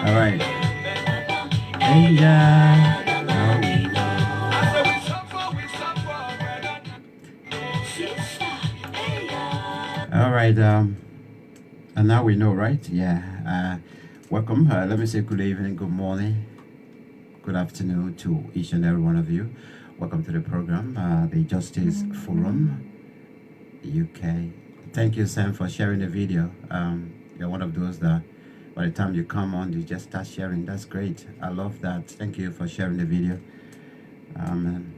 All right. Hey, yeah. All right. And now we know, right? Yeah. Welcome. Let me say good evening, good morning, good afternoon to each and every one of you. Welcome to the program, the Justice Forum UK. Thank you, Sam, for sharing the video. You're one of those that by the time you come on, you just start sharing. That's great. I love that. Thank you for sharing the video. And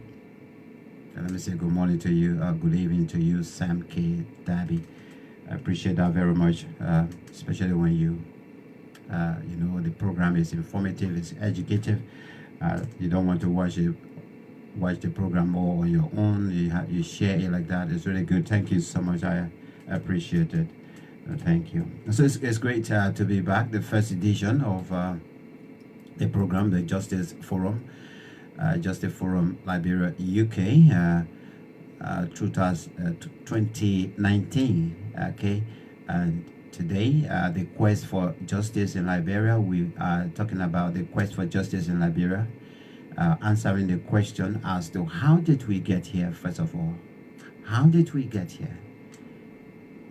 let me say good morning to you, good evening to you, Sam K. Dabby. I appreciate that very much, especially when you know, the program is informative, it's educative. You don't want to watch the program all on your own. You share it like that. It's really good. Thank you so much. I appreciate it. Thank you. So it's great to be back. The first edition of the program, the Justice Forum, Justice Forum Liberia UK, 2019. Okay, and today the quest for justice in Liberia. We are talking about the quest for justice in Liberia. Answering the question as to how did we get here. First of all, how did we get here?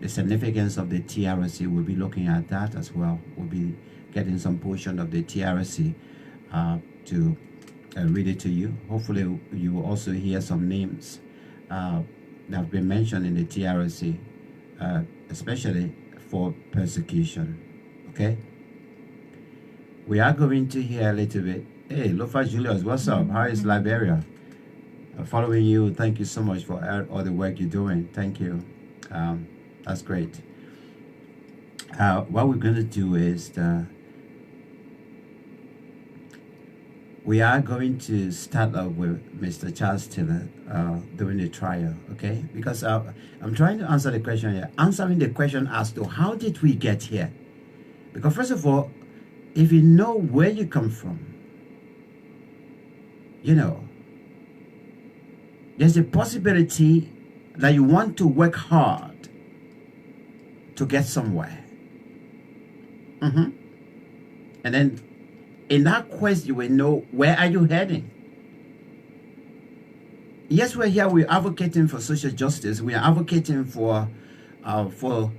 The significance of the TRC, we'll be looking at that as well. We'll be getting some portion of the TRC to read it to you. Hopefully you will also hear some names that have been mentioned in the TRC, especially for persecution. Okay, we are going to hear a little bit. Hey, Lofa Julius, what's up? How is Liberia? Following you. Thank you so much for all the work you're doing. Thank you. That's great. What we're going to do is we are going to start off with Mr. Charles Taylor doing the trial, okay? Because I'm trying to answer the question here. Answering the question as to how did we get here? Because first of all, if you know where you come from, you know, there's a possibility that you want to work hard to get somewhere. And then in that quest, you will know where are you heading. Yes, we're here, we're advocating for social justice. We are advocating for the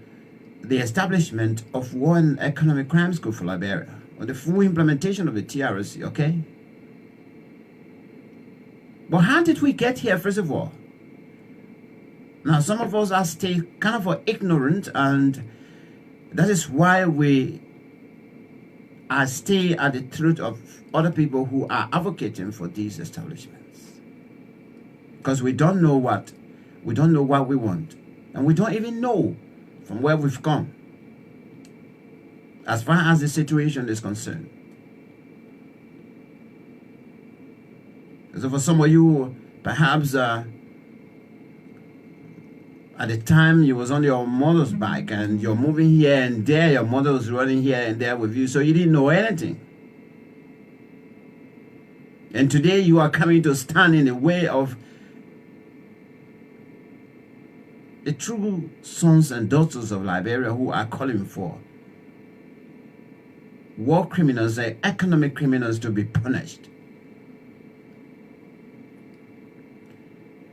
establishment of one economic crime school for Liberia, or the full implementation of the TRC, okay? But how did we get here, first of all? Now, some of us are still kind of ignorant, and that is why we are still at the throat of other people who are advocating for these establishments. Because we don't know what we want, and we don't even know from where we've come as far as the situation is concerned. So for some of you, perhaps at the time you was on your mother's bike and you're moving here and there, your mother was running here and there with you, so you didn't know anything. And today you are coming to stand in the way of the true sons and daughters of Liberia who are calling for war criminals and economic criminals to be punished.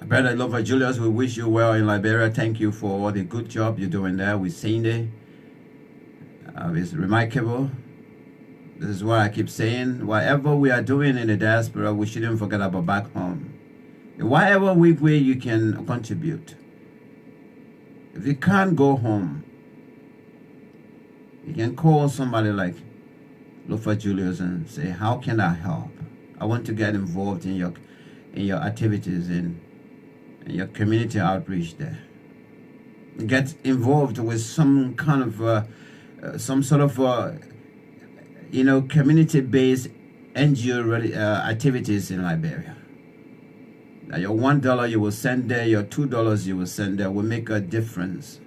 Brother Lover Julius, we wish you well in Liberia. Thank you for all the good job you're doing there. We've seen it. It's remarkable. This is what I keep saying. Whatever we are doing in the diaspora, we shouldn't forget about back home. Whatever way you can contribute. If you can't go home, you can call somebody like Lofa Julius and say, how can I help? I want to get involved in your activities in your community outreach there. Get involved with some kind of some sort of community-based NGO activities in Liberia. Now your $1 you will send there, your $2 you will send there will make a difference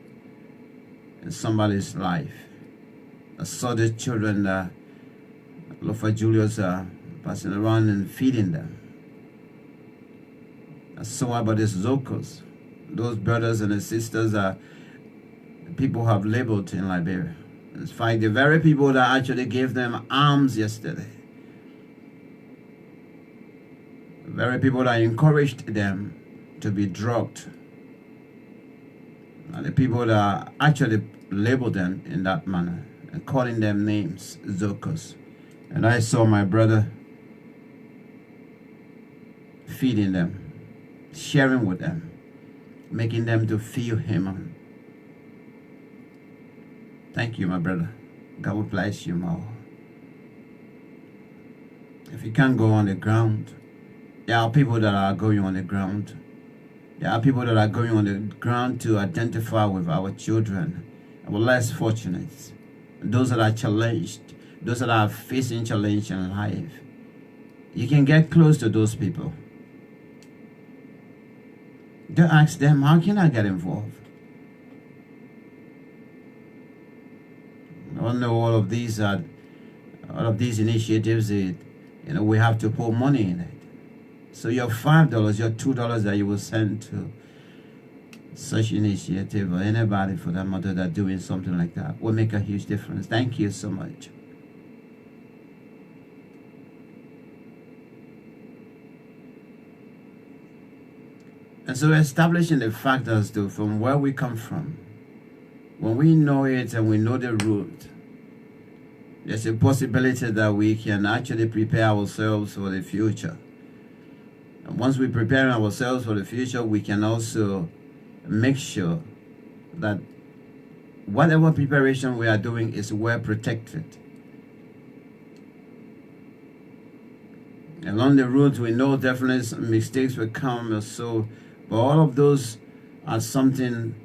in somebody's life. I saw the children Lofa Julius passing around and feeding them. I saw about these locals, those brothers and sisters people have labeled in Liberia. In fact, the very people that actually gave them arms yesterday, the very people that encouraged them to be drugged, and the people that actually labeled them in that manner and calling them names, Zokos. And I saw my brother feeding them, sharing with them, making them to feel him. Thank you, my brother. God will bless you more. If you can't go on the ground, there are people that are going on the ground. There are people that are going on the ground to identify with our children, our less fortunate, those that are challenged, those that are facing challenge in life. You can get close to those people. Don't ask them, how can I get involved? I don't know all of these initiatives. We have to put money in it. So your $5, your $2 that you will send to such initiative, or anybody for that matter that doing something like that, will make a huge difference. Thank you so much. And so establishing the fact as to from where we come from, when we know it and we know the root, there's a possibility that we can actually prepare ourselves for the future. And once we prepare ourselves for the future, we can also make sure that whatever preparation we are doing is well protected. Along the route, we know definitely some mistakes will come or so, but all of those are something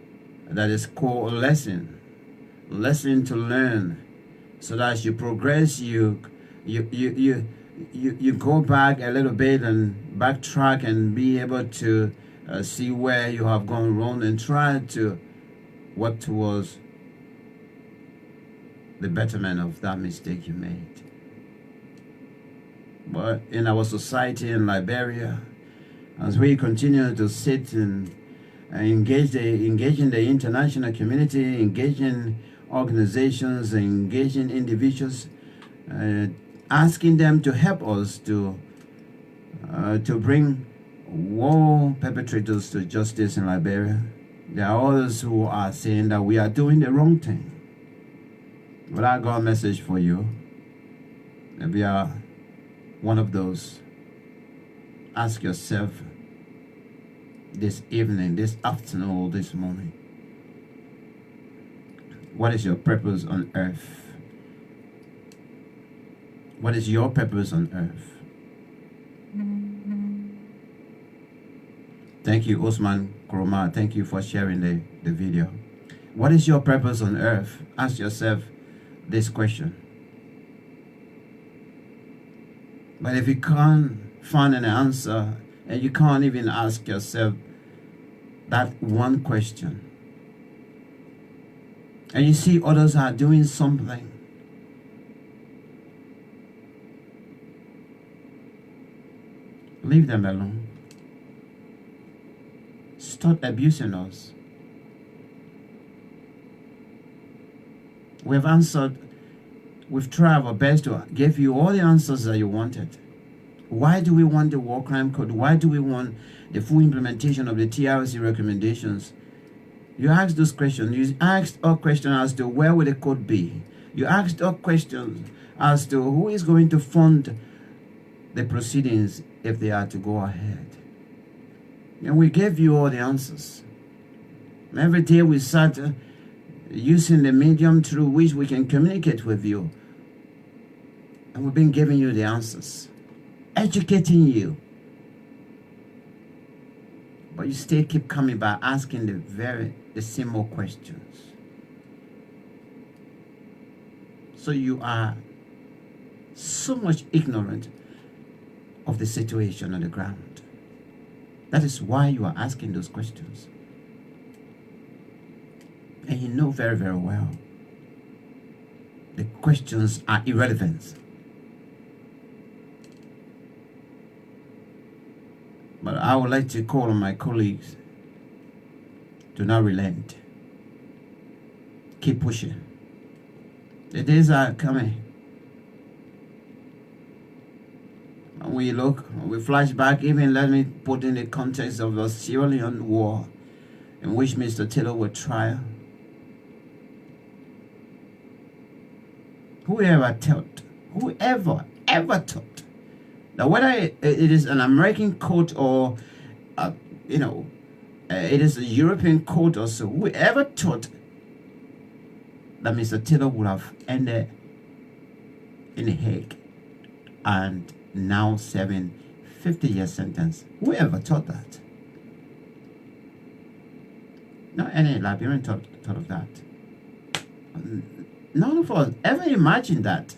that is called a lesson to learn, so that as you progress, you go back a little bit and backtrack and be able to see where you have gone wrong and try to work towards the betterment of that mistake you made. But in our society in Liberia, as we continue to sit and engage in the international community, engage in organizations, engage in individuals, asking them to help us to bring war perpetrators to justice in Liberia. There are others who are saying that we are doing the wrong thing. But I got a message for you. If you are one of those, ask yourself this evening, this afternoon, or this morning, what is your purpose on earth? What is your purpose on earth? Thank you, Osman Kroma. Thank you for sharing the video. What is your purpose on earth? Ask yourself this question. But if you can't find an answer, and you can't even ask yourself that one question, and you see others are doing something, leave them alone. Stop abusing us. We've tried our best to give you all the answers that you wanted. Why do we want the war crime code? Why do we want the full implementation of the TRC recommendations? You asked those questions. You asked a question as to where will the code be. You asked a question as to who is going to fund the proceedings if they are to go ahead. And we gave you all the answers. Every day we sat using the medium through which we can communicate with you. And we've been giving you the answers, educating you. But you still keep coming back asking the same old questions. So you are so much ignorant of the situation on the ground. That is why you are asking those questions. And you know very, very well the questions are irrelevant. But I would like to call on my colleagues to not relent. Keep pushing. The days are coming. When we look, we flash back, even let me put in the context of the Sierra Leone war, in which Mr. Taylor was trial. Whoever ever thought that whether it is an American court or, it is a European court or so, whoever thought that Mr. Taylor would have ended in The Hague and now serving 50-year sentence? Whoever thought that? Not any Liberian thought of that. None of us ever imagined that.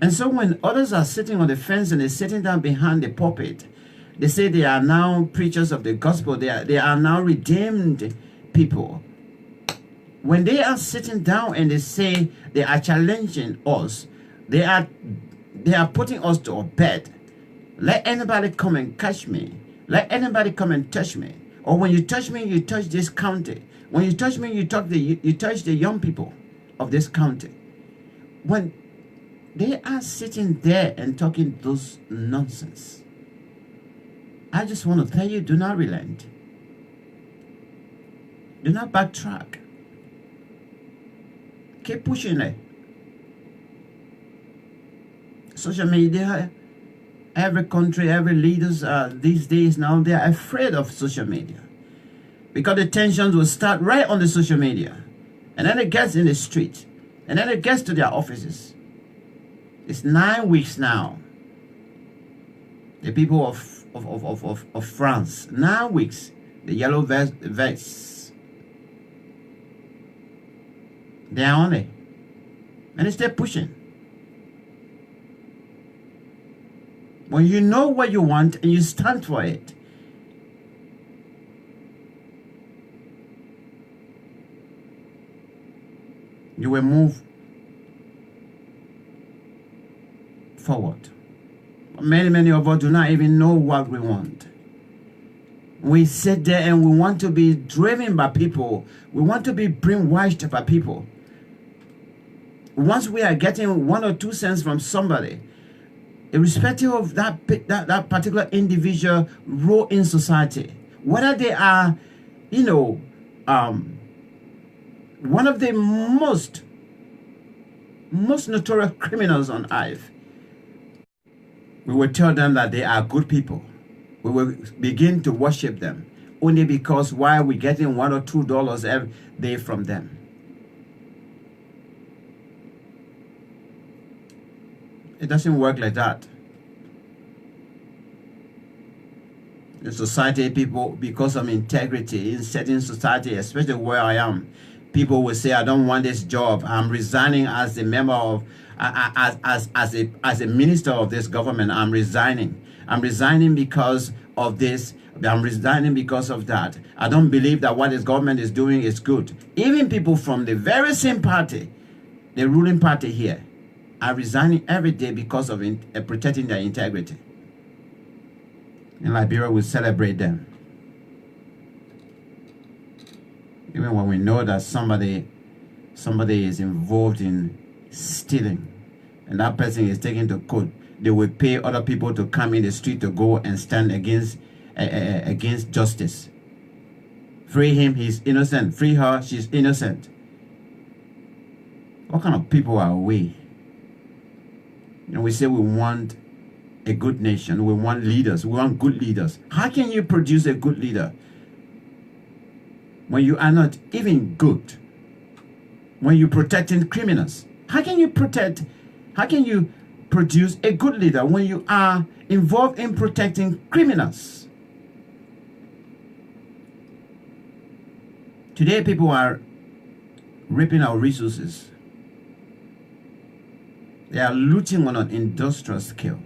And so when others are sitting on the fence and they're sitting down behind the pulpit, they say they are now preachers of the gospel. They are now redeemed people. When they are sitting down and they say they are challenging us, they are putting us to a bed. Let anybody come and catch me. Let anybody come and touch me. Or when you touch me, you touch this county. When you touch me, you touch the young people of this county. When they are sitting there and talking those nonsense, I just want to tell you, do not relent. Do not backtrack. Keep pushing it. Social media, every country, every leaders these days now, they are afraid of social media. Because the tensions will start right on the social media. And then it gets in the street. And then it gets to their offices. It's 9 weeks now. The people of France, 9 weeks, the yellow vests, they are on it. And they stay pushing. When you know what you want and you stand for it, you will move forward. Many of us do not even know what we want. We sit there and we want to be driven by people. We want to be brainwashed by people. Once we are getting 1 or 2 cents from somebody, irrespective of that particular individual role in society, whether they are, one of the most notorious criminals on earth, we will tell them that they are good people. We will begin to worship them only because why we're getting $1 or $2 every day from them. It doesn't work like that. In society, people, because of integrity, in certain society, especially where I am, people will say, I don't want this job. I'm resigning as a member of, as a minister of this government. I'm resigning. I'm resigning because of this. I'm resigning because of that. I don't believe that what this government is doing is good. Even people from the very same party, the ruling party here, are resigning every day because of protecting their integrity. In Liberia, we celebrate them. Even when we know that somebody is involved in stealing and that person is taken to court, they will pay other people to come in the street to go and stand against justice. Free him, he's innocent. Free her, she's innocent. What kind of people are we? We say we want a good nation. We want leaders. We want good leaders. How can you produce a good leader when you are not even good? When you're protecting criminals? How can you produce a good leader when you are involved in protecting criminals? Today, people are ripping our resources. They are looting on an industrial scale.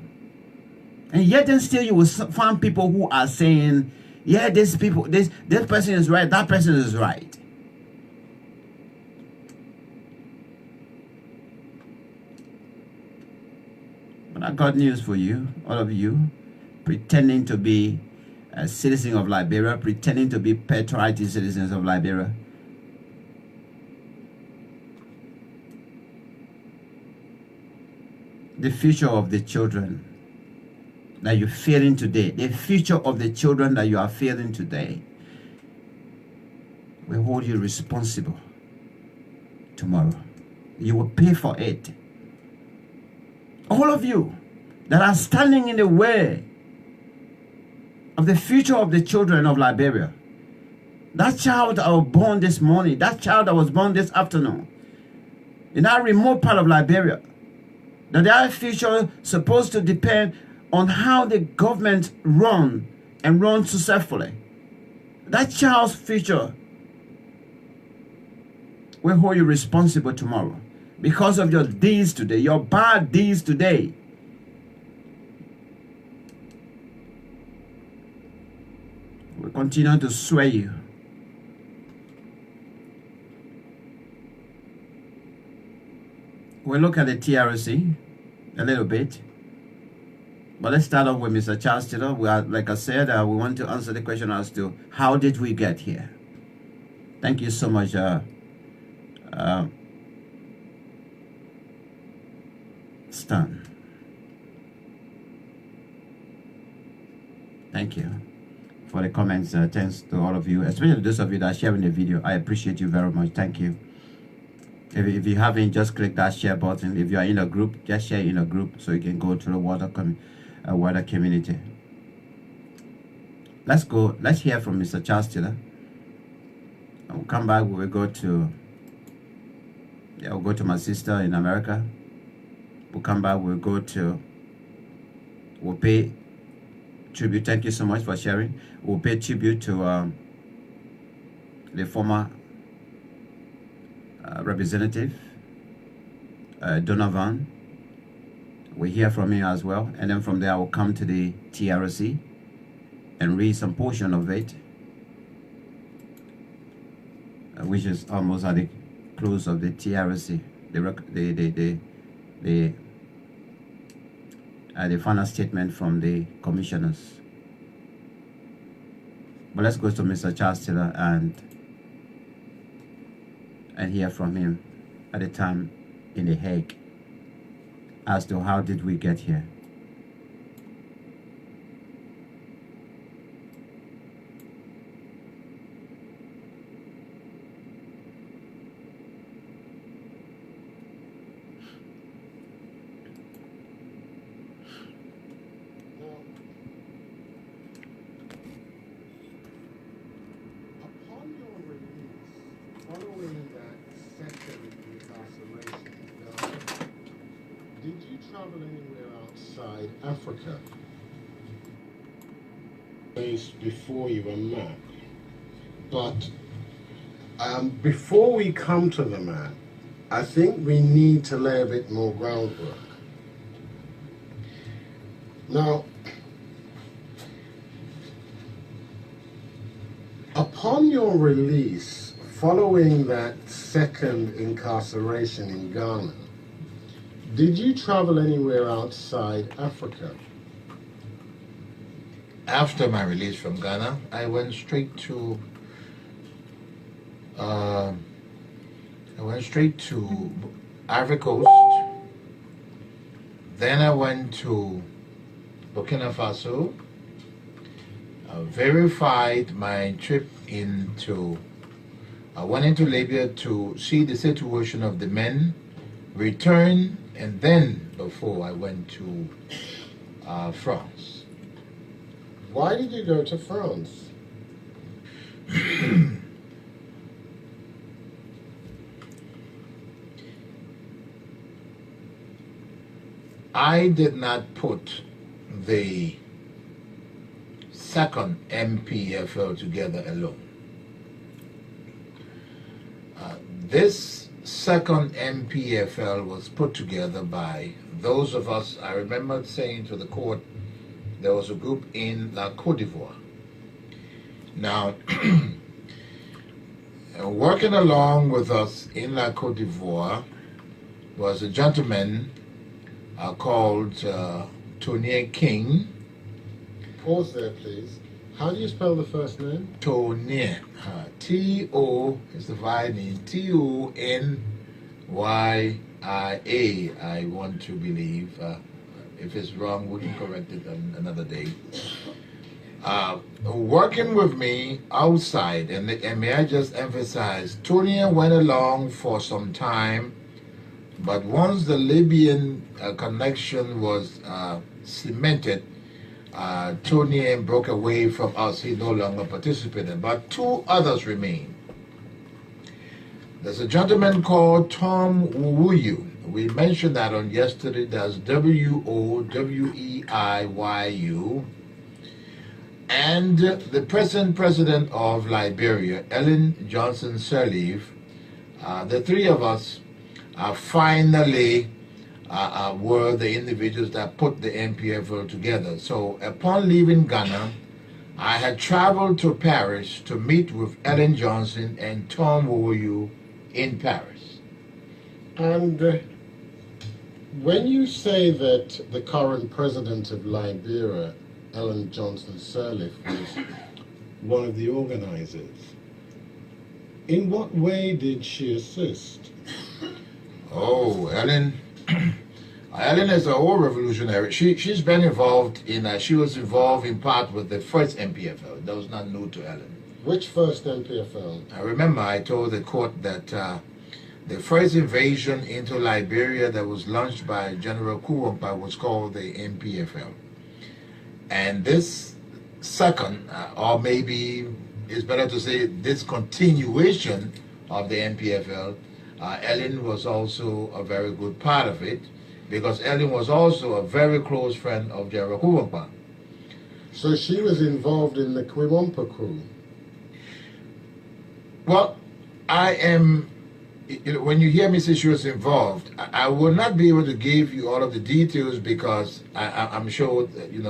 And yet then still you will find people who are saying, yeah, this person is right, that person is right. But I got news for you, all of you, pretending to be a citizen of Liberia, pretending to be patriotic citizens of Liberia. the future of the children that you're feeling today, the future of the children that you are feeling today, will hold you responsible tomorrow. You will pay for it. All of you that are standing in the way of the future of the children of Liberia, that child that was born this morning, that child that was born this afternoon, in that remote part of Liberia, that their future is supposed to depend on how the government run and run successfully. That child's future will hold you responsible tomorrow because of your deeds today, your bad deeds today. We'll continue to sway you. We'll look at the TRC a little bit. But let's start off with Mr. Charles Taylor. We are, like I said, we want to answer the question as to how did we get here. Thank you so much, Stan. Thank you for the comments. Thanks to all of you, especially those of you that are sharing the video. I appreciate you very much. Thank you. If you haven't, just click that share button. If you are in a group, just share in a group so you can go to the wider community. Let's hear from Mr. Charles Taylor. We'll come back. We'll go to my sister in America. We'll come back. We'll pay tribute. Thank you so much for sharing. We'll pay tribute to the former representative Donovan. We'll hear from him as well, and then from there we'll come to the TRC and read some portion of it, which is almost at the close of the TRC, the final statement from the commissioners. But let's go to Mr. Charles Taylor and hear from him at the time in The Hague as to how did we get here. Africa before you were mad, but before we come to the map, I think we need to lay a bit more groundwork. Now, upon your release following that second incarceration in Ghana, did you travel anywhere outside Africa? After my release from Ghana, I went straight to Ivory Coast. Then I went to Burkina Faso. Verified my trip I went into Libya to see the situation of the men, return, and then before I went to France. Why did you go to France? I did not put the second MPFL together alone. This second MPFL was put together by those of us. I remember saying to the court, there was a group in La Côte d'Ivoire. Now, working along with us in La Côte d'Ivoire was a gentleman called Tony King. Pause there, please. How do you spell the first name? Tony. T-O is the vowel name. T-O-N-Y-E. I want to believe. If it's wrong, we can correct it on another day. Working with me outside, and may I just emphasize, Tony went along for some time, but once the Libyan connection was cemented, Tony broke away from us. He no longer participated, but two others remain. There's a gentleman called Tom Wuyu. We mentioned that on yesterday. That's Woweiyu. And the present president of Liberia, Ellen Johnson Sirleaf. The three of us finally were the individuals that put the MPFL together. So upon leaving Ghana, I had traveled to Paris to meet with Ellen Johnson and Tom Wuyu in Paris. And when you say that the current president of Liberia, Ellen Johnson Sirleaf, was one of the organizers, in what way did she assist? Oh, Ellen. Ellen is a whole revolutionary. She's been involved in. She was involved in part with the first MPFL. That was not new to Ellen. Which first MPFL? I remember I told the court that the first invasion into Liberia that was launched by General Kurumpa was called the MPFL. And this second, or maybe it's better to say this continuation of the MPFL, Ellen was also a very good part of it, because Ellen was also a very close friend of General Kurumpa. So she was involved in the Kurumpa crew? Well, I am, when you hear me say she was involved, I will not be able to give you all of the details, because I'm sure,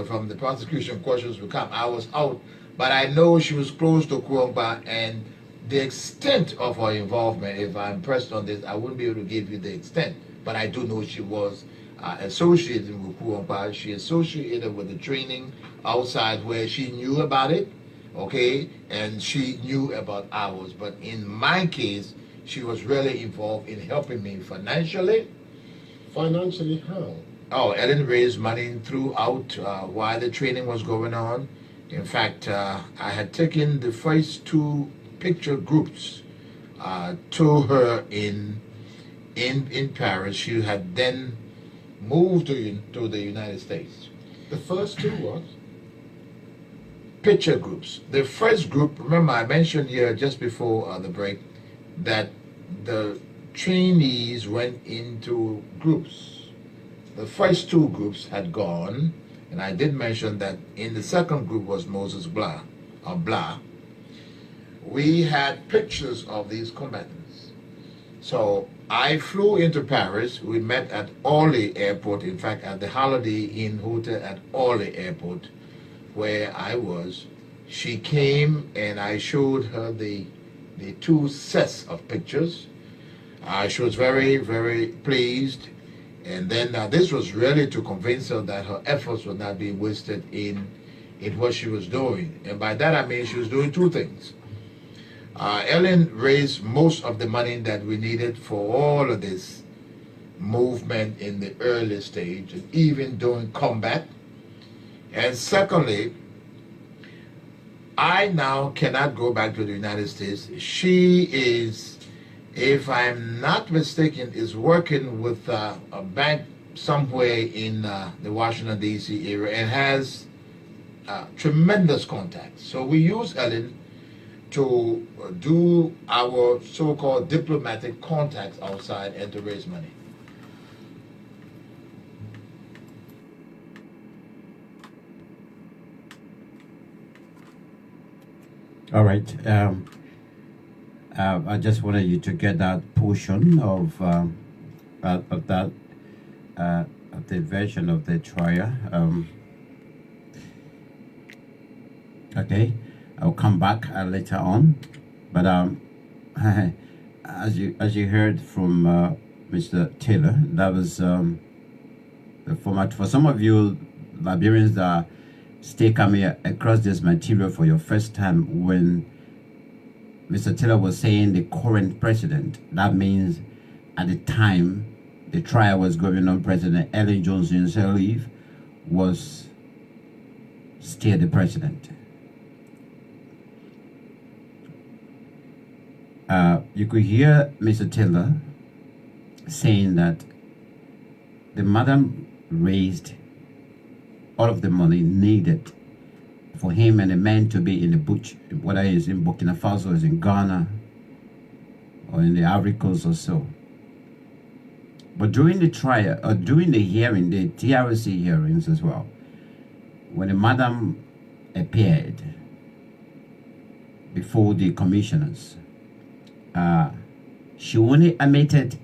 from the prosecution questions will come. I was out, but I know she was close to Kurumpa, and the extent of her involvement, if I'm pressed on this, I wouldn't be able to give you the extent, but I do know she was associated with Kurumpa. She associated with the training outside where she knew about it, okay, and she knew about ours. But in my case, she was really involved in helping me financially. Financially how? Oh, Ellen raised money throughout while the training was going on. In fact, I had taken the first two picture groups to her in Paris. She had then moved to the United States. The first two what? Picture groups. The first group, remember I mentioned here just before the break that the trainees went into groups. The first two groups had gone, and I did mention that in the second group was Moses Blah. We had pictures of these combatants. So I flew into Paris. We met at Orly Airport, in fact, at the Holiday Inn Hotel at Orly Airport, where I was. She came and I showed her the two sets of pictures. She was very, very pleased. And then this was really to convince her that her efforts would not be wasted in what she was doing. And by that I mean she was doing two things. Ellen raised most of the money that we needed for all of this movement in the early stage, and even during combat. And secondly, I now cannot go back to the United States. She is, if I'm not mistaken, is working with a bank somewhere in the Washington, D.C. area, and has tremendous contacts. So we use Ellen to do our so-called diplomatic contacts outside and to raise money. All right. I just wanted you to get that portion of that of the version of the trial. Okay, I'll come back later on, but as you heard from Mr. Taylor, that was the format for some of you Liberians that stay coming across this material for your first time. When Mr. Taylor was saying the current president, that means at the time the trial was going on, President Ellen Johnson Sirleaf was still the president. You could hear Mr. Taylor saying that the madam raised all of the money needed for him and the men to be in the bush, whether it's in Burkina Faso, it's in Ghana, or in the Ivory Coast or so. But during the trial, or during the hearing, the TRC hearings as well, when the madam appeared before the commissioners, she only admitted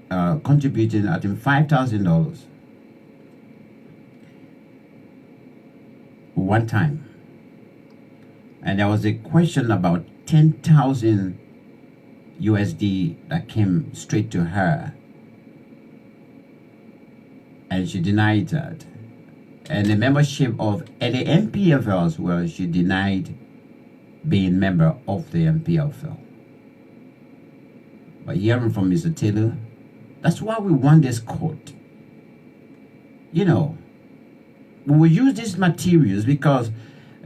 contributing, I think, $5,000 one time. And there was a question about 10,000 USD that came straight to her. And she denied that. And the membership of the MPFL as well, she denied being member of the MPFL. But hearing from Mr. Taylor, that's why we want this court. You know, we will use these materials because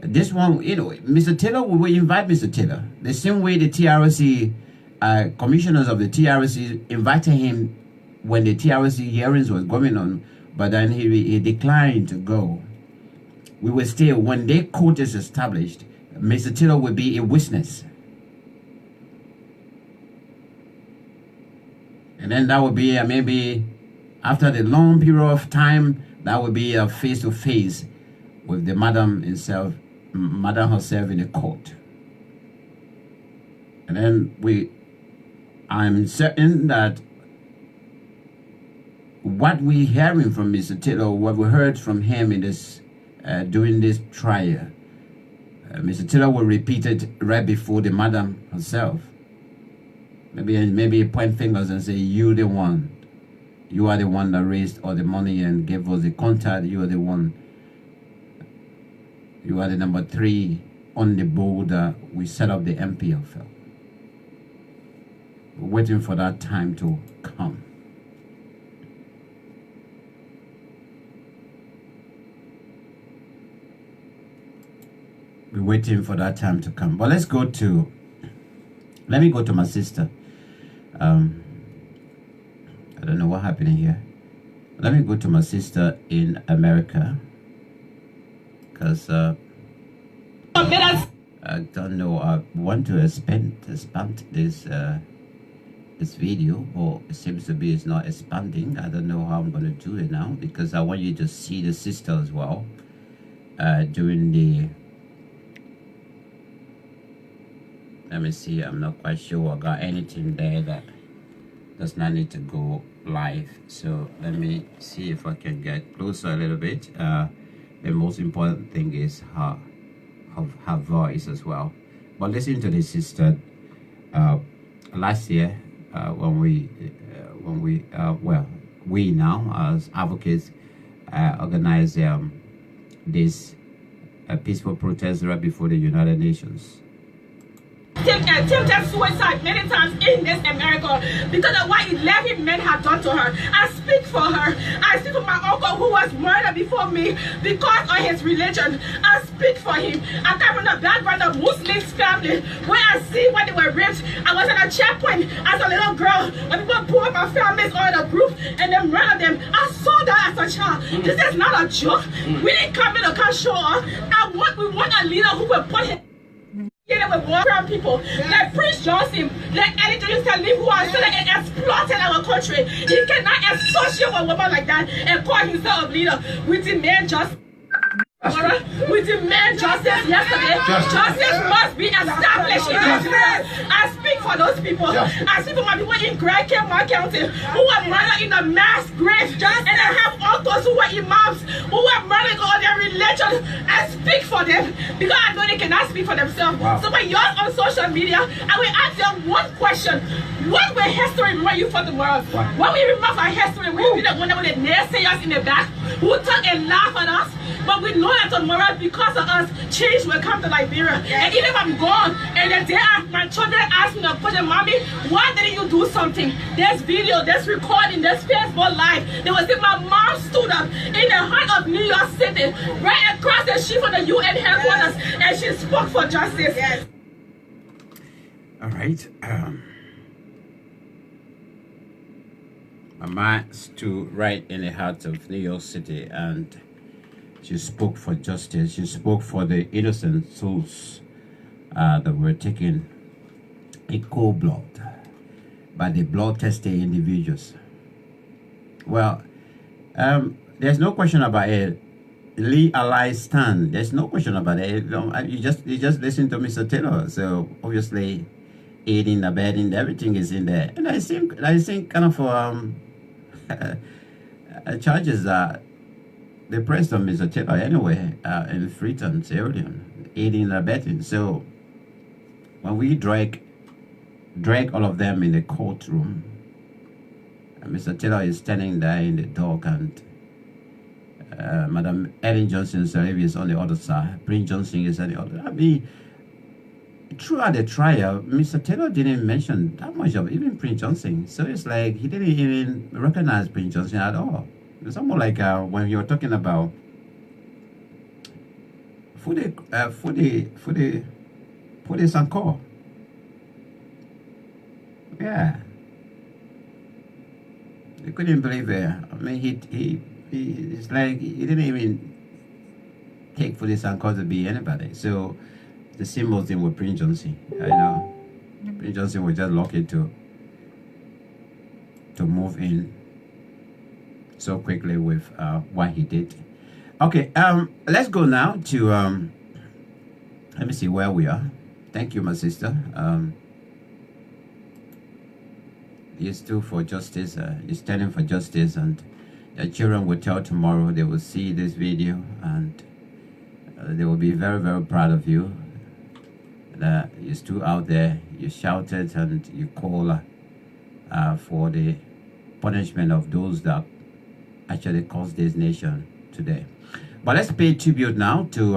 this one, you know, Mr. Taylor, we will invite Mr. Taylor. The same way the TRC, commissioners of the TRC invited him when the TRC hearings was going on, but then he declined to go. We will still, when the court is established, Mr. Taylor will be a witness. And then that will be maybe after the long period of time, that will be a face-to-face with the madam herself in the court. And then I'm certain that what we're hearing from Mr. Taylor, what we heard from him in this during this trial, Mr. Taylor will repeat it right before the madam herself. Maybe point fingers and say, you are the one that raised all the money and gave us the contact. You are the one. You are the number 3 on the board that we set up the MPFL. We're waiting for that time to come. We're waiting for that time to come. But let me go to my sister. I don't know what happened here. Let me go to my sister in America, because I don't know. I want to expand this this video, but it seems to be it's not expanding. I don't know how I'm going to do it now, because I want you to see the sister as well during the. Let me see. I'm not quite sure I got anything there that does not need to go live. So let me see if I can get closer a little bit. The most important thing is her voice as well. But listen to this sister. Last year, we now as advocates organized this peaceful protest right before the United Nations. Attempted suicide many times in this America because of what 11 men have done to her. I speak for her. I speak for my uncle who was murdered before me because of his religion. I speak for him. I come from the background of Muslims family where I see when they were raped. I was at a checkpoint as a little girl when people pulled my families on the group and then murdered them. I saw that as a child. This is not a joke. We didn't come in to come show up. We want a leader who will put him with war around people, like Prince Johnson, like Eddie Johnson, who are still exploiting our country. He cannot associate with a woman like that and call himself a leader. We demand justice. We demand justice yesterday. Justice must be established in Nigeria. I speak for those people. I speak for my people in Grand County who were murdered in a mass grave. And I have uncles who were imams who were murdered on their religion. I speak for them because I know they cannot speak for themselves. So when you're on social media, I will ask them, one question. What will history remember you for tomorrow? What will you remember for history? We will be the one that will naysayers in the back who talk and laugh at us. But we know that tomorrow, because of us, change will come to Liberia. And even if I'm gone, and the day my children ask me, Mommy, why didn't you do something? There's video, there's recording, there's Facebook Live. They will say my mom stood up in the heart of New York City, right across the street from the UN headquarters, and she spoke for justice. Yes. All right. Mama stood right in the heart of New York City, and she spoke for justice. She spoke for the innocent souls that were taken in cold blood by the blood-tested individuals. Well, there's no question about it. Lee Allied stand. There's no question about it. You just listen to Mr. Taylor. So obviously, aiding, abetting, everything is in there. And I think kind of charges that they pressed on Mr. Taylor anyway in Freetown, Sierra Leone, aiding and abetting. So when we drag all of them in the courtroom, Mr. Taylor is standing there in the dock, and Madam Ellen Johnson Sirleaf is on the other side. Prince Johnson is on the other. I mean, throughout the trial, Mr. Taylor didn't mention that much of even Prince Johnson. So it's like he didn't even recognize Prince Johnson at all. It's almost like when you were talking about Fude Sanko. Yeah. They couldn't believe it. I mean, it's like he didn't even take Fude Sanko to be anybody. So the symbols thing with Prince Johnson, you know, Prince Johnson was just lucky to move in so quickly with what he did. Okay, let's go now to let me see where we are. Thank you, my sister. You stood for justice. You're standing for justice, and your children will tell tomorrow. They will see this video, and they will be very, very proud of you. That you stood out there, you shouted, and you called for the punishment of those that actually caused this nation today. But let's pay tribute now to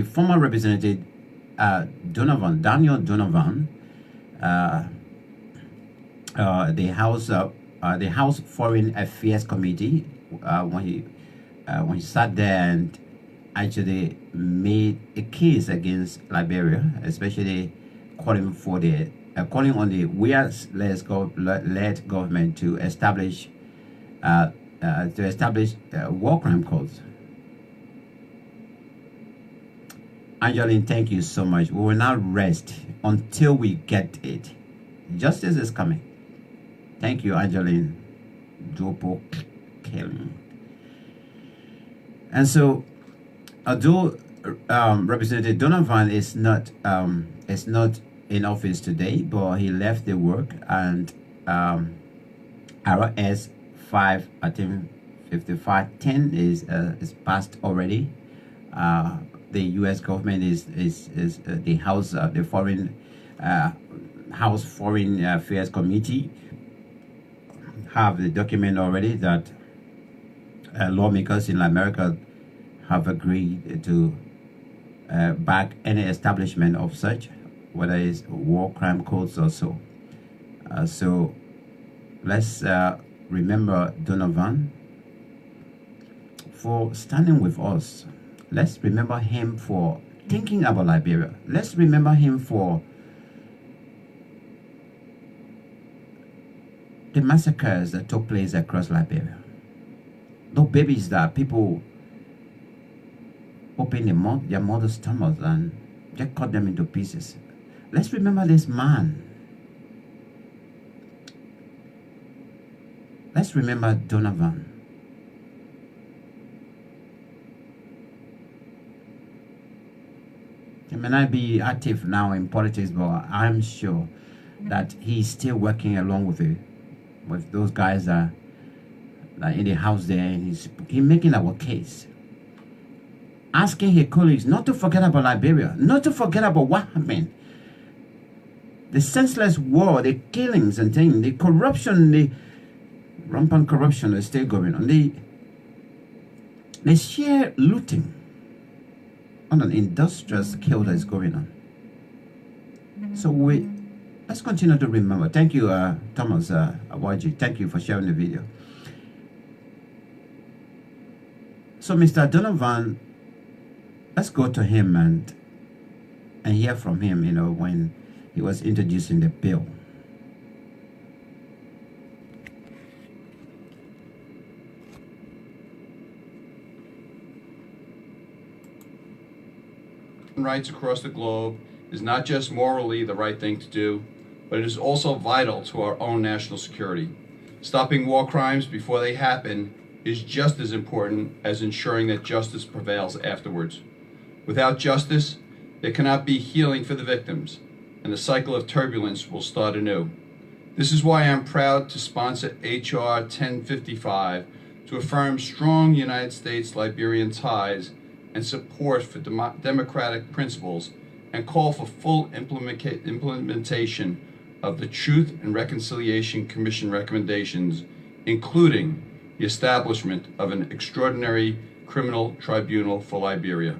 former Representative Daniel Donovan, the House Foreign Affairs Committee, when he sat there and actually made a case against Liberia, especially calling on the led government to establish war crime courts. Angeline, thank you so much. We will not rest until we get it. Justice is coming. Thank you, Angeline Jopo Kelly. And so, although Representative Donovan is not in office today, but he left the work, and RS 5, I think 5510 is passed already. The U.S. government is the House the Foreign House Foreign Affairs Committee have the document already that lawmakers in America have agreed to back any establishment of such, whether it's war crime courts or so. So let's remember Donovan for standing with us. Let's remember him for thinking about Liberia. Let's remember him for the massacres that took place across Liberia. Those babies that people open their mother's stomachs and just cut them into pieces. Let's remember this man. Let's remember Donovan. He may not be active now in politics, but I'm sure that he's still working along with those guys that in the house there, and he's making our case. Asking his colleagues not to forget about Liberia, not to forget about what happened. the senseless war, the killings and things, the corruption, the rampant corruption is still going on. The sheer looting on an industrial scale that is going on. So let's continue to remember. Thank you, Thomas Awaji. Thank you for sharing the video. So Mr. Donovan, let's go to him and hear from him, you know, when he was introducing the bill. Rights across the globe is not just morally the right thing to do, but it is also vital to our own national security. Stopping war crimes before they happen is just as important as ensuring that justice prevails afterwards. Without justice, there cannot be healing for the victims, and the cycle of turbulence will start anew. This is why I'm proud to sponsor H.R. 1055 to affirm strong United States-Liberian ties and support for democratic principles and call for full implementation of the Truth and Reconciliation Commission recommendations, including the establishment of an extraordinary criminal tribunal for Liberia.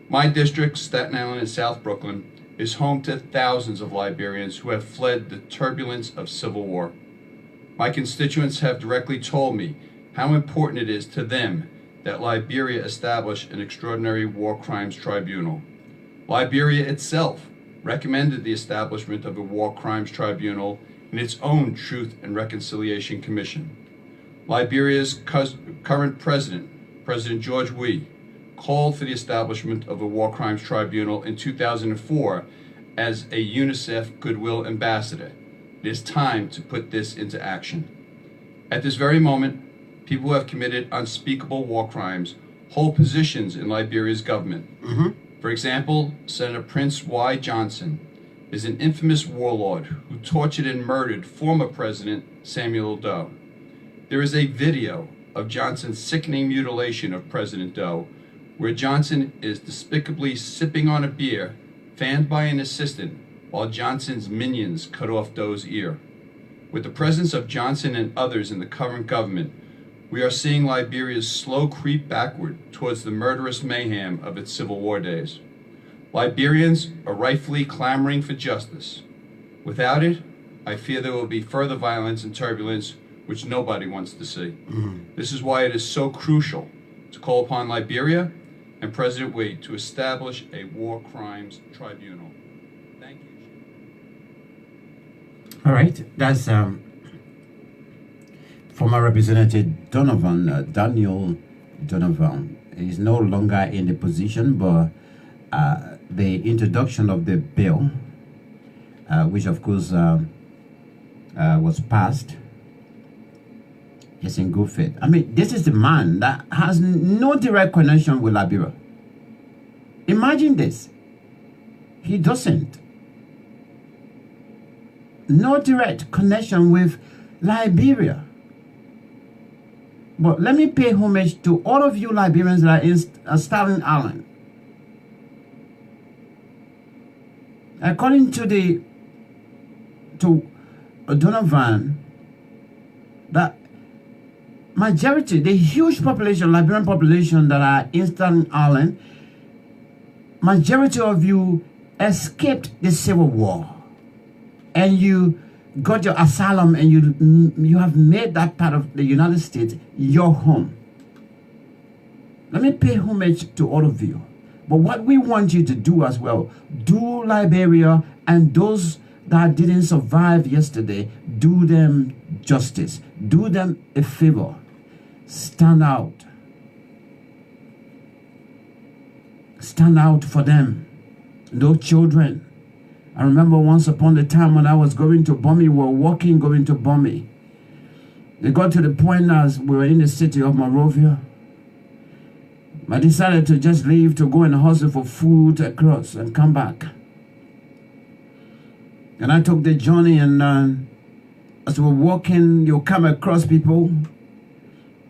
My district, Staten Island and South Brooklyn, is home to thousands of Liberians who have fled the turbulence of civil war. My constituents have directly told me how important it is to them that Liberia establish an extraordinary war crimes tribunal. Liberia itself recommended the establishment of a war crimes tribunal in its own Truth and Reconciliation Commission. Liberia's current president, President George Weah, called for the establishment of a war crimes tribunal in 2004 as a UNICEF Goodwill Ambassador. It is time to put this into action. At this very moment, people who have committed unspeakable war crimes hold positions in Liberia's government. For example, Senator Prince Y. Johnson is an infamous warlord who tortured and murdered former President Samuel Doe. There is a video of Johnson's sickening mutilation of President Doe, where Johnson is despicably sipping on a beer, fanned by an assistant, while Johnson's minions cut off Doe's ear. With the presence of Johnson and others in the current government, we are seeing Liberia's slow creep backward towards the murderous mayhem of its Civil War days. Liberians are rightfully clamoring for justice. Without it, I fear there will be further violence and turbulence, which nobody wants to see. This is why it is so crucial to call upon Liberia and President Weah to establish a war crimes tribunal. Thank you. All right, that's former Representative Donovan, Daniel Donovan. He's no longer in the position, but the introduction of the bill, which of course was passed, is in good faith. I mean, this is the man that has no direct connection with Liberia. Imagine this. He doesn't. No direct connection with Liberia. But let me pay homage to all of you Liberians that are in Staten Island. According to Donovan, that majority, the huge population, Liberian population that are in Staten Island, majority of you escaped the Civil War, and you got your asylum, and you have made that part of the United States your home. Let me pay homage to all of you. But what we want you to do as well, do Liberia and those that didn't survive yesterday, do them justice. Do them a favor. Stand out. Stand out for them. Those children. I remember once upon a time when I was going to Bommy, we were walking going to Bommy. They got to the point as we were in the city of Monrovia. I decided to just leave to go and hustle for food across and come back. And I took the journey, and as we were walking, you come across people.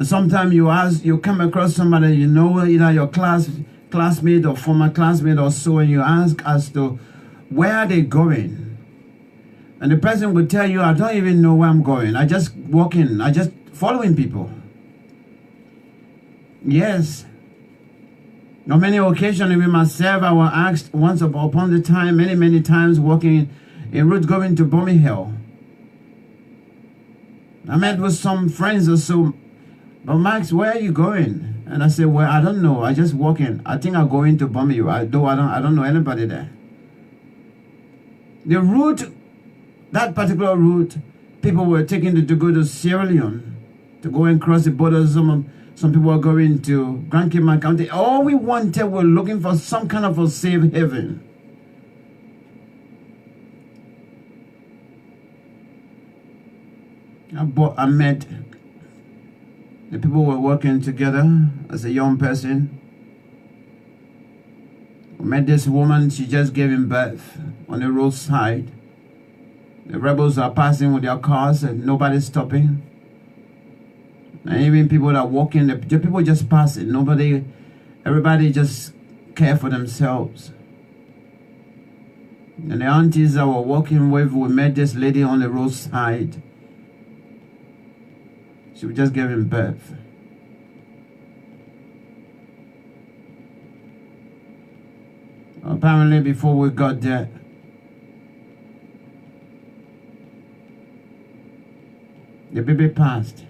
Sometimes you come across somebody you know, either your classmate or former classmate or so, and you ask as to where are they going. And the person will tell you, I don't even know where I'm going. I just walking. I just following people. Yes. On many occasions, even myself, I was asked once upon the time, many times, walking en route going to Birmingham. I met with some friends or so. But Max, where are you going? And I said, well, I don't know. I just walking. I think I'm going to Birmingham. I don't know anybody there. The route, that particular route, people were taking to go to Sierra Leone, to go and cross the border. Some people were going to Grand Cayman County. All we wanted, were looking for some kind of a safe haven. I met the people were working together as a young person. I met this woman, she just gave him birth on the roadside. The rebels are passing with their cars and nobody's stopping. And even people that are walking, the people just passing. Everybody just care for themselves. And the aunties that were walking with, we met this lady on the roadside. She was just giving birth. Apparently, before we got there, the baby passed.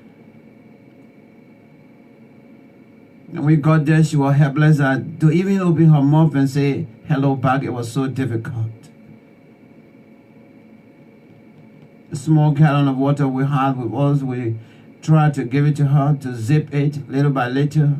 And we got there, she was helpless. To even open her mouth and say hello back, it was so difficult. A small gallon of water we had with us, we tried to give it to her, to zip it little by little.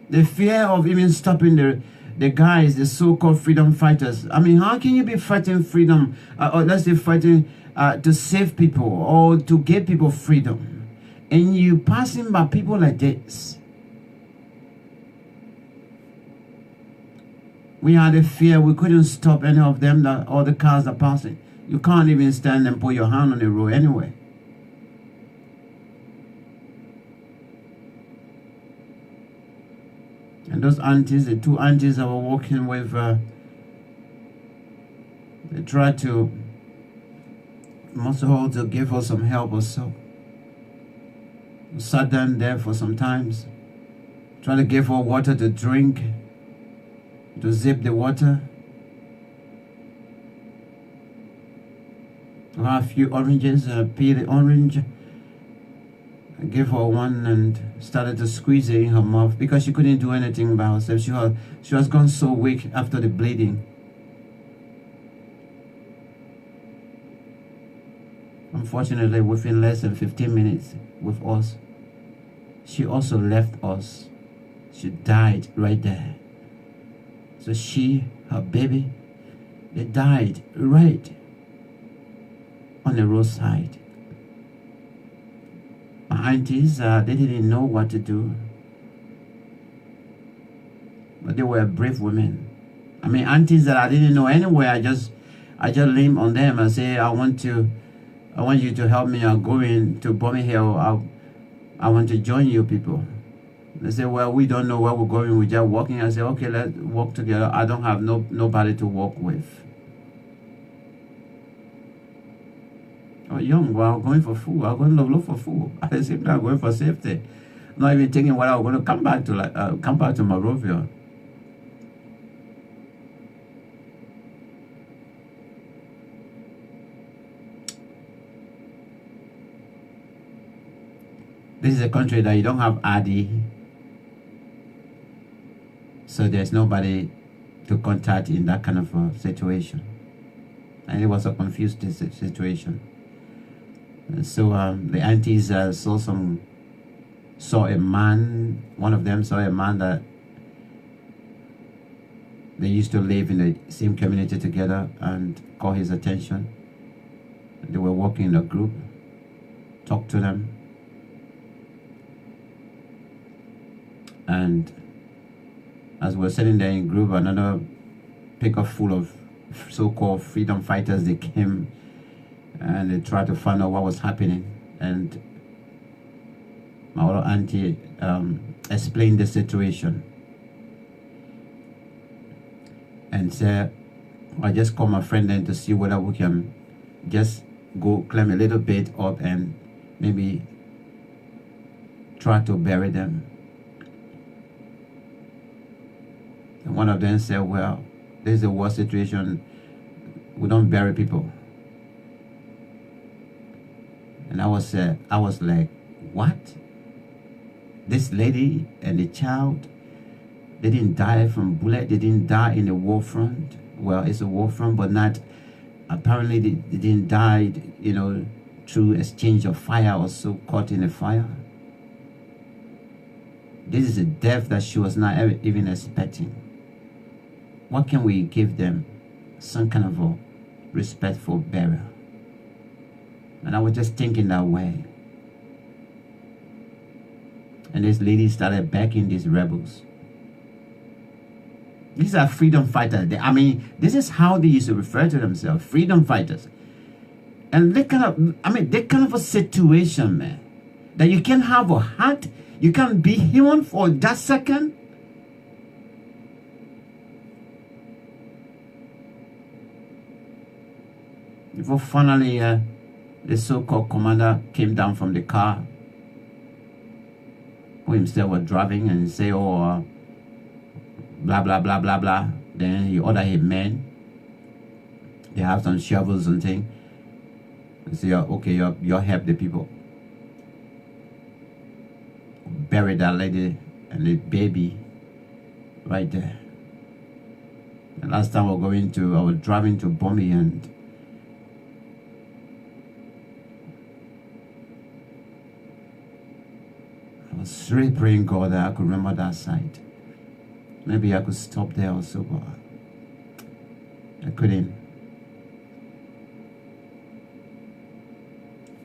The fear of even stopping the guys, the so-called freedom fighters. I mean, how can you be fighting freedom, or let's say fighting to save people or to give people freedom, and you passing by people like this? We had a fear, we couldn't stop any of them, all the cars are passing. You can't even stand and put your hand on the road anyway. And those aunties, the two aunties I was walking with, they tried to, most of all, to give us some help or so. We sat down there for some times, trying to give her water to drink, to zip the water. I had a few oranges, peeled the orange. I gave her one and started to squeeze it in her mouth because she couldn't do anything by herself. She was gone so weak after the bleeding. Unfortunately, within less than 15 minutes with us, she also left us. She died right there. So her baby, they died right on the roadside. My aunties, they didn't know what to do. But they were brave women. I mean, aunties that I didn't know anywhere, I just leaned on them and say, I want you to help me. I'm going to Birmingham. I want to join you people. They say, well, we don't know where we're going. We're just walking. I say, okay, let's walk together. I don't have nobody to walk with. I was young, well, I'm going for food. I'm going to look for food. At the same time, I'm going for safety. I'm not even thinking what I was going to come back to Monrovia. This is a country that you don't have ID. So there's nobody to contact in that kind of a situation. And it was a confused situation. So the aunties saw a man, one of them saw a man that they used to live in the same community together and caught his attention. They were walking in a group, talked to them. And as we're sitting there in group, another pickup full of so-called freedom fighters, they came and they tried to find out what was happening. And my other auntie explained the situation. and said, I just call my friend then to see whether we can just go climb a little bit up and maybe try to bury them. And one of them said, well, this is a war situation. We don't bury people. And I was like, what? This lady and the child, they didn't die from bullet. They didn't die in the war front. Well, it's a war front, but not, apparently they didn't die, you know, through exchange of fire or so caught in a fire. This is a death that she was not even expecting. What can we give them? Some kind of a respectful burial. And I was just thinking that way. And this lady started backing these rebels. These are freedom fighters. I mean, this is how they used to refer to themselves, freedom fighters. And they kind of a situation, man, that you can have a heart, you can be human for that second. Before finally, the so-called commander came down from the car, who himself was driving, and say, oh, blah, blah, blah, blah, blah. Then he ordered his men. They have some shovels and things. And say, okay, you help the people. Bury that lady and the baby right there. The last time I was driving to Bombay, and I was really praying God that I could remember that site. Maybe I could stop there also, but I couldn't.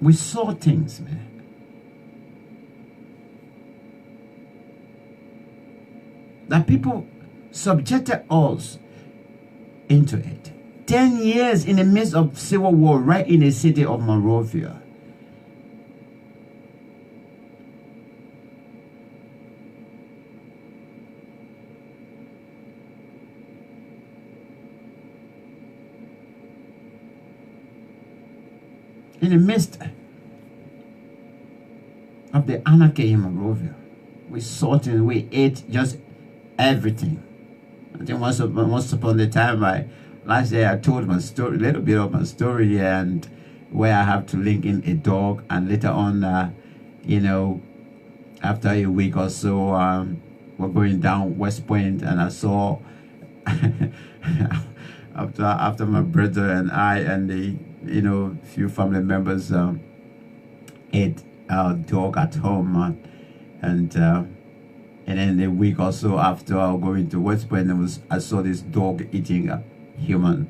We saw things, man. That people subjected us into it. 10 years in the midst of civil war, right in the city of Monrovia. In the midst of the anarchy in Monrovia, we saw things, we ate just everything. I think once upon a time, last year I told my story, a little bit of my story, and where I have to link in a dog, and later on, you know, after a week or so, we're going down West Point, and I saw after my brother and I and the, you know, few family members ate our dog at home, and then a week or so after I was going to West Point, I saw this dog eating a human,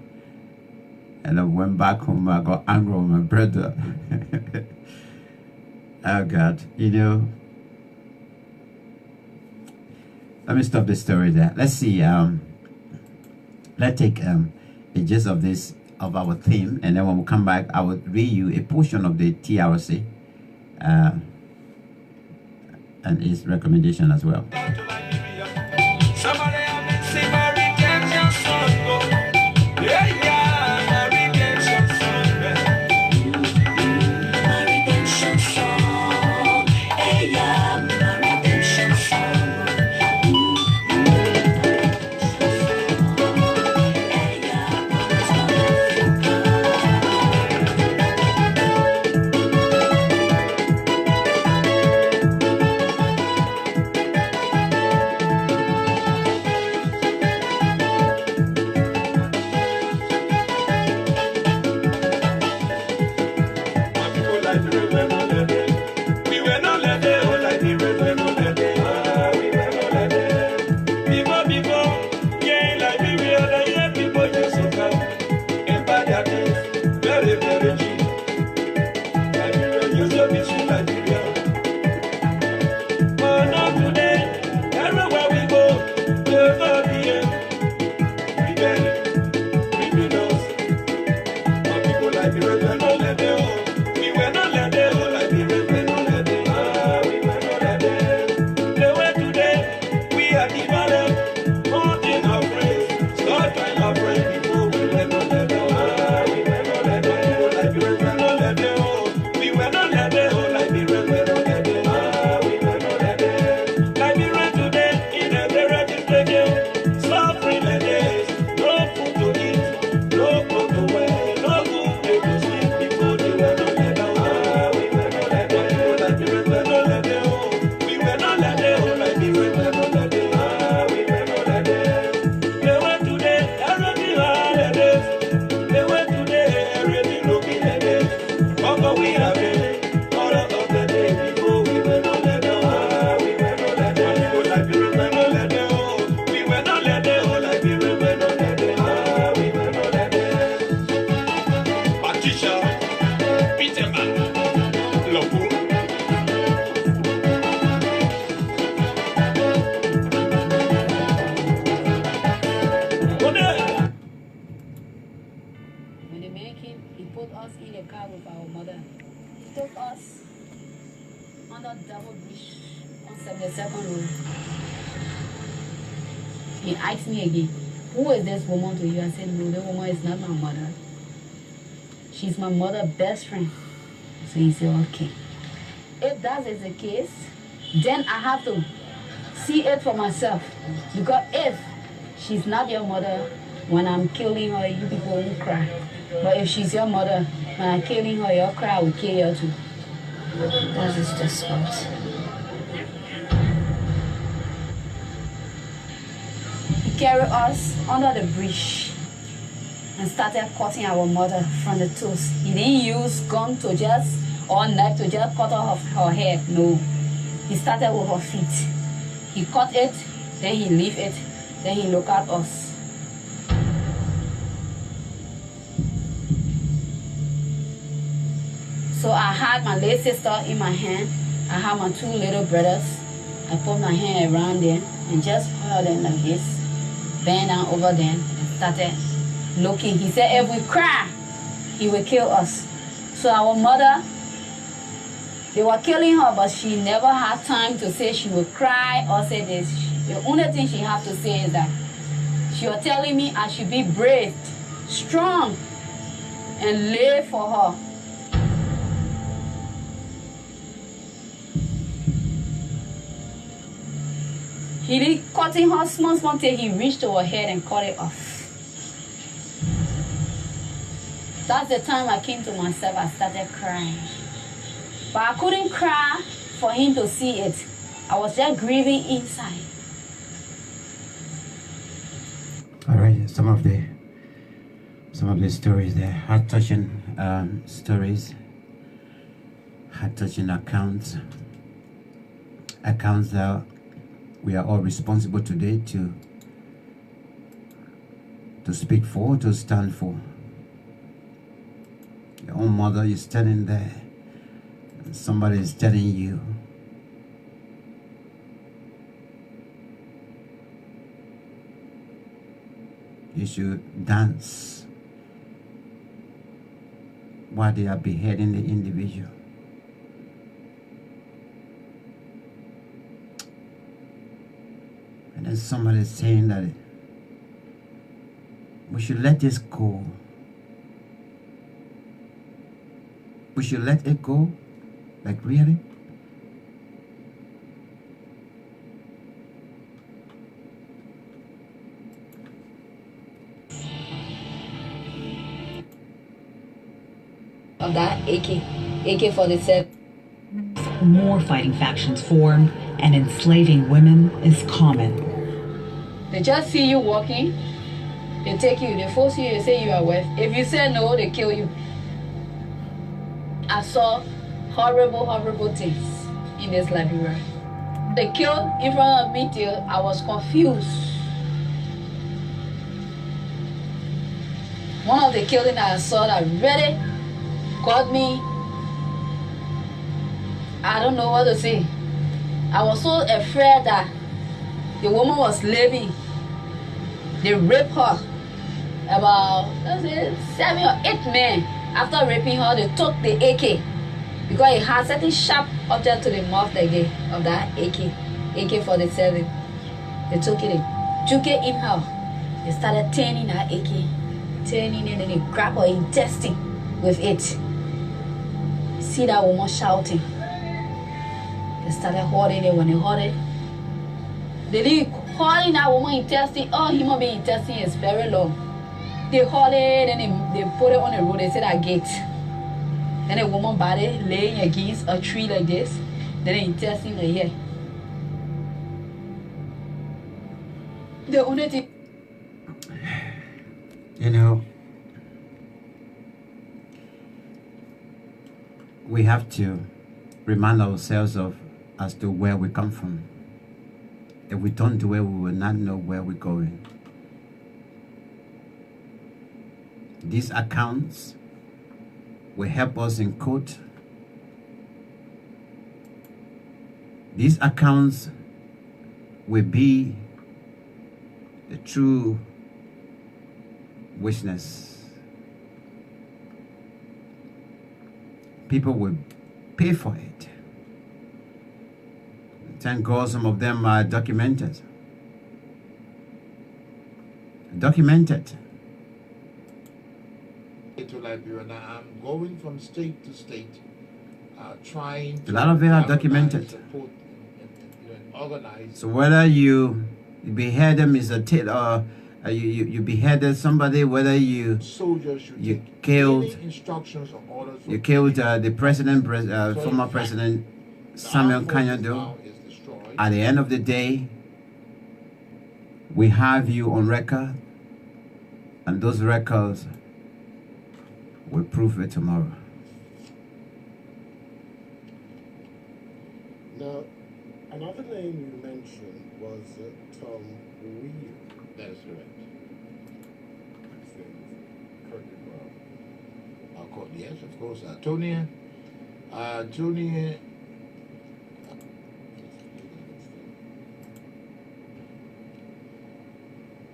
and I went back home. I got angry with my brother. Oh God, you know. Let me stop the story there. Let's see. Let's take a gist of this, of our theme, and then when we come back, I will read you a portion of the TRC and its recommendation as well. in the car with our mother. He took us under double bridge on 72nd Road. He asked me again, who is this woman to you? I said, no, the woman is not my mother. She's my mother's best friend. So he said, okay. If that is the case, then I have to see it for myself. Because if she's not your mother, when I'm killing her, you people won't cry. But if she's your mother, when I'm killing her, you'll cry, I will kill her too. That is just what. He carried us under the bridge and started cutting our mother from the toes. He didn't use gun to just, or knife to just cut off her hair. No. He started with her feet. He cut it, then he leave it, then he look at us. So I had my late sister in my hand. I had my two little brothers. I put my hand around them and just held them like this. Bend down over them and started looking. He said if we cry, he will kill us. So our mother, they were killing her, but she never had time to say she would cry or say this. The only thing she had to say is that she was telling me I should be brave, strong, and live for her. He did cutting her small till he reached to her head and cut it off. That's the time I came to myself. I started crying. But I couldn't cry for him to see it. I was just grieving inside. All right, some of the stories there, heart-touching stories, heart-touching accounts that we are all responsible today to speak for, to stand for. Your own mother is standing there. Somebody is telling you, you should dance while they are beheading the individual. And then somebody is saying that we should let this go. We should let it go. Like, really? Of that AK-47. More fighting factions form, and enslaving women is common. They just see you walking, they take you, they force you, they say you are worth. If you say no, they kill you. I saw horrible things in this Liberia. They killed in front of me till I was confused. One of the killing that I saw that really got me, I don't know what to say. I was so afraid that the woman was living. They raped her. About, let's say, 7 or 8 men. After raping her, they took the AK. Because it had certain sharp object to the mouth again of that AK-47. They took it and took it in her. They started turning that AK. Turning and then they grabbed her intestine with it. See that woman shouting. They started holding it. When they hold it, they didn't holding that woman intestine. Oh, human being intestine is very long. They hold it and they put it on the road. They say that gate. Then a woman body laying against a tree like this. Then the intestine like here. The only thing, you know, we have to remind ourselves of as to where we come from. If we don't do it, we will not know where we're going. These accounts will help us in court. These accounts will be the true witness people will pay for it. Thank God some of them are documented. Documented. To Liberia now, I'm going from state to state, trying to A lot of it are documented. support, and organize. So whether you behead them is a tale, or you beheaded somebody, whether you Soldiers should you take killed any instructions or orders. you killed the president, former president Samuel Kanyado. At the end of the day, we have you on record, and those records will prove it tomorrow. Now, another name you mentioned was Tom Weir. That is correct. Yes, of course. Tony.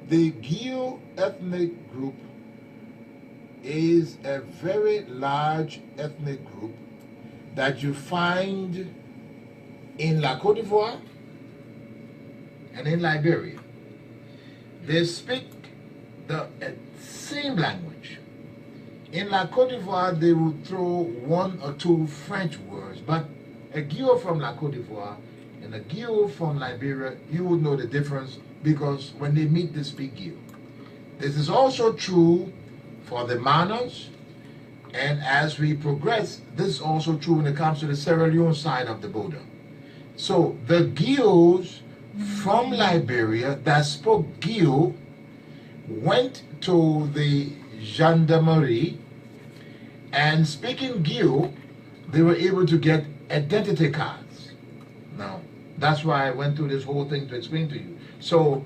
The Gio ethnic group is a very large ethnic group that you find in La Côte d'Ivoire and in Liberia. They speak the same language. In La Côte d'Ivoire, they will throw one or two French words, but a Gio from La Côte d'Ivoire and a Gio from Liberia, you would know the difference because when they meet, they speak Gio. This is also true for the Manas, and as we progress, this is also true when it comes to the Sierra Leone side of the border. So the Gios from Liberia that spoke Gio went to the gendarmerie, and speaking Gio, they were able to get identity cards. Now, that's why I went through this whole thing to explain to you. So,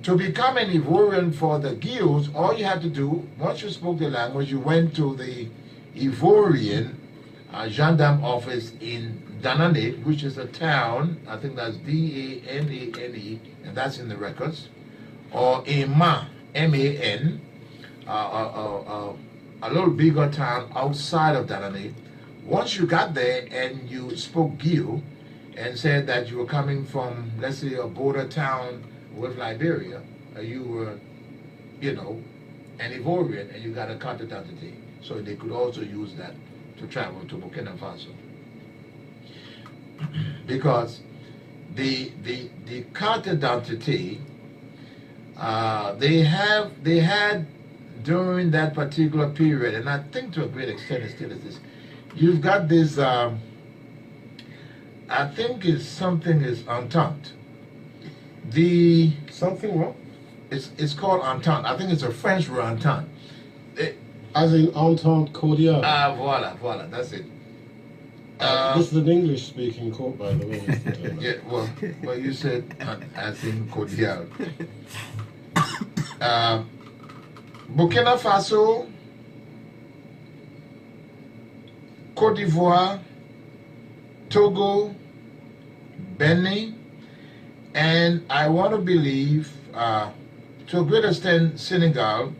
to become an Ivorian for the Gios, all you had to do, once you spoke the language, you went to the Ivorian gendarme office in Danane, which is a town, I think that's D-A-N-A-N-E, and that's in the records, or Ema, M-A-N, a little bigger town outside of Danane. Once you got there and you spoke Gio and said that you were coming from, let's say, a border town with Liberia, you were, an Ivorian, and you got a carte d'identité. So they could also use that to travel to Burkina Faso. Because the carte d'identité, they had during that particular period, and I think to a great extent it still is this, you've got this, I think it's something is Entente. Something what? It's called Entente. I think it's a French word, Entente. As in Entente Cordiale. Voila, that's it. This is an English-speaking court, by the way. Yeah, well, you said as in cordial. Burkina Faso, Côte d'Ivoire, Togo, Benin, and I want to believe, to a great extent, Senegal.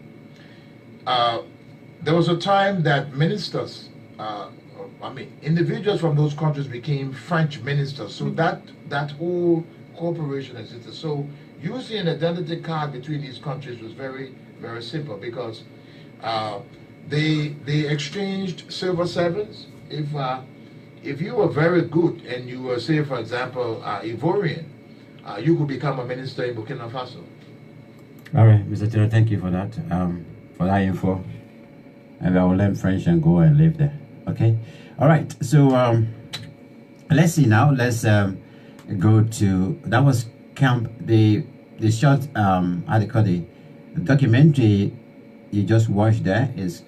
There was a time that ministers, individuals from those countries became French ministers. So that whole cooperation existed. So using an identity card between these countries was very, very simple because they exchanged silver sevens. If you were very good and you were, say, for example, Ivorian, you could become a minister in Burkina Faso. All right, Mr. Taylor, thank you for that info. And I will learn French and go and live there. Okay. All right. So let's see now. Let's go to, that was camp. The short how do you call it? The documentary you just watched there is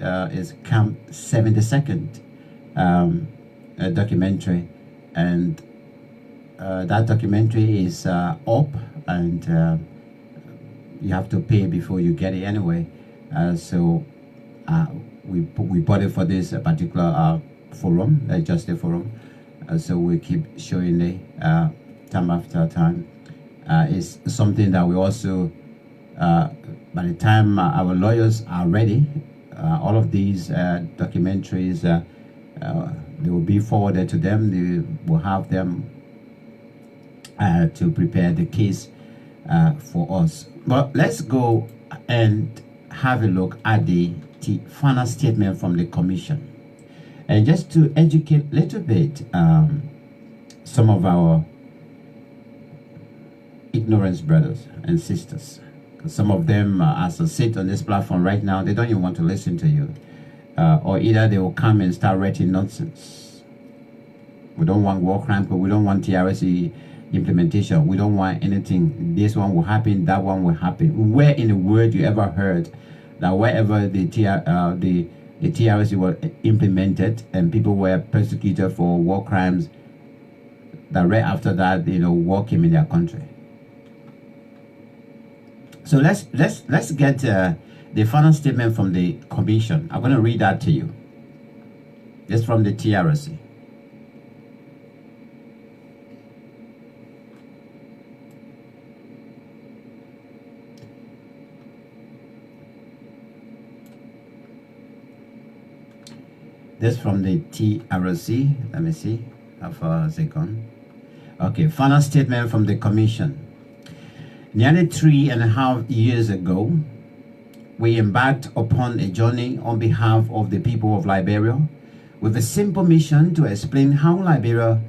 Camp 72nd documentary, and that documentary is up, and you have to pay before you get it anyway. So we bought it for this particular forum, Justice Forum. So we keep showing it time after time. It's something that we also, by the time our lawyers are ready, all of these documentaries they will be forwarded to them. They will have them to prepare the case for us. But let's go and have a look at the final statement from the commission. And just to educate a little bit some of our ignorance brothers and sisters. Some of them, as I sit on this platform right now, they don't even want to listen to you. Or either they will come and start writing nonsense. We don't want war crime, but we don't want TRC implementation. We don't want anything. This one will happen, that one will happen. Where in the world you ever heard that wherever the TRC were implemented and people were persecuted for war crimes, that right after that, war came in their country? So let's get the final statement from the commission. I'm going to read that to you. It's from the TRC. This from the TRC. Let me see. How far has it gone? Okay, final statement from the commission. Nearly 3.5 years ago, we embarked upon a journey on behalf of the people of Liberia with a simple mission to explain how Liberia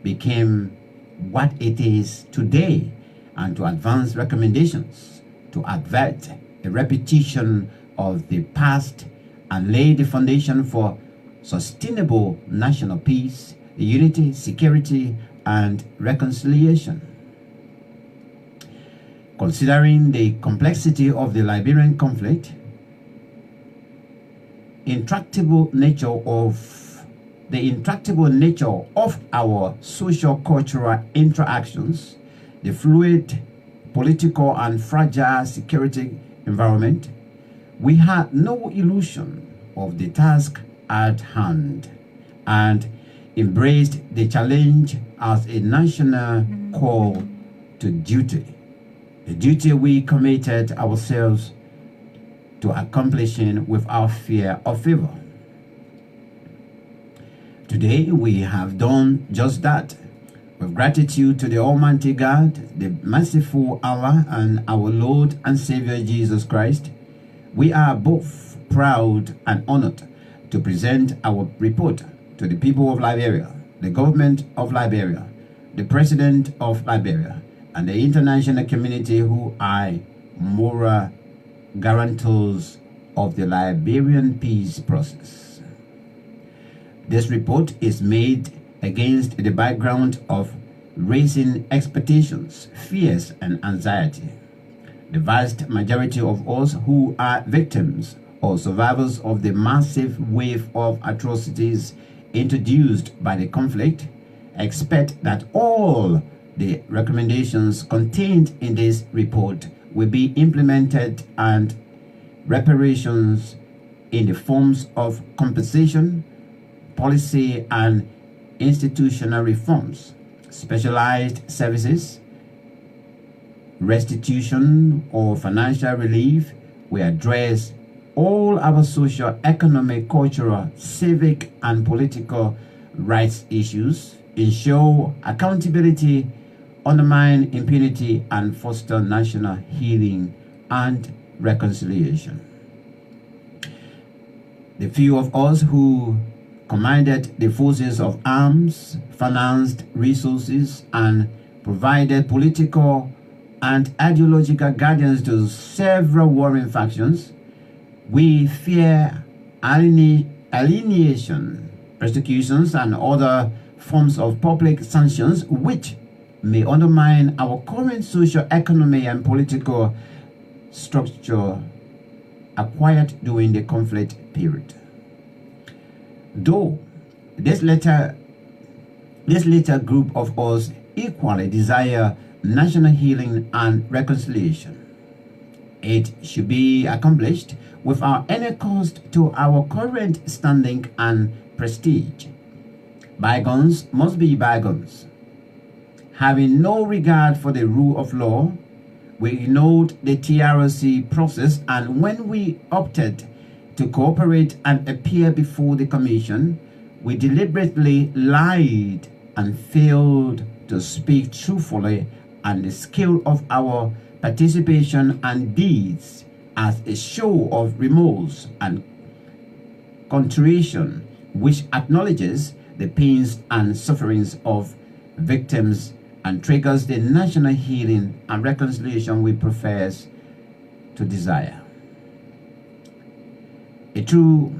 became what it is today and to advance recommendations to avert a repetition of the past and lay the foundation for sustainable national peace, unity, security, and reconciliation. Considering the complexity of the Liberian conflict, the intractable nature of our socio-cultural interactions, the fluid political and fragile security environment, we had no illusion of the task at hand and embraced the challenge as a national call to duty. The duty we committed ourselves to accomplishing without fear or favor. Today we have done just that. With gratitude to the Almighty God, the merciful Allah, and our Lord and Savior Jesus Christ, we are both proud and honored to present our report to the people of Liberia, the government of Liberia, the President of Liberia, and the international community, who are moral guarantors of the Liberian peace process. This report is made against the background of raising expectations, fears, and anxiety. The vast majority of us who are victims or survivors of the massive wave of atrocities introduced by the conflict expect that all the recommendations contained in this report will be implemented and reparations in the forms of compensation, policy and institutional reforms, specialized services, restitution or financial relief will address all our social, economic, cultural, civic and political rights issues, ensure accountability, undermine impunity, and foster national healing and reconciliation. The few of us who commanded the forces of arms, financed resources, and provided political and ideological guidance to several warring factions, we fear alienation, persecutions, and other forms of public sanctions which may undermine our current social, economic, and political structure acquired during the conflict period. Though this latter group of us equally desire national healing and reconciliation, it should be accomplished without any cost to our current standing and prestige. Bygones must be bygones. Having no regard for the rule of law, we ignored the TRC process, and when we opted to cooperate and appear before the Commission, we deliberately lied and failed to speak truthfully, and the scale of our participation and deeds as a show of remorse and contrition, which acknowledges the pains and sufferings of victims and triggers the national healing and reconciliation we profess to desire. A true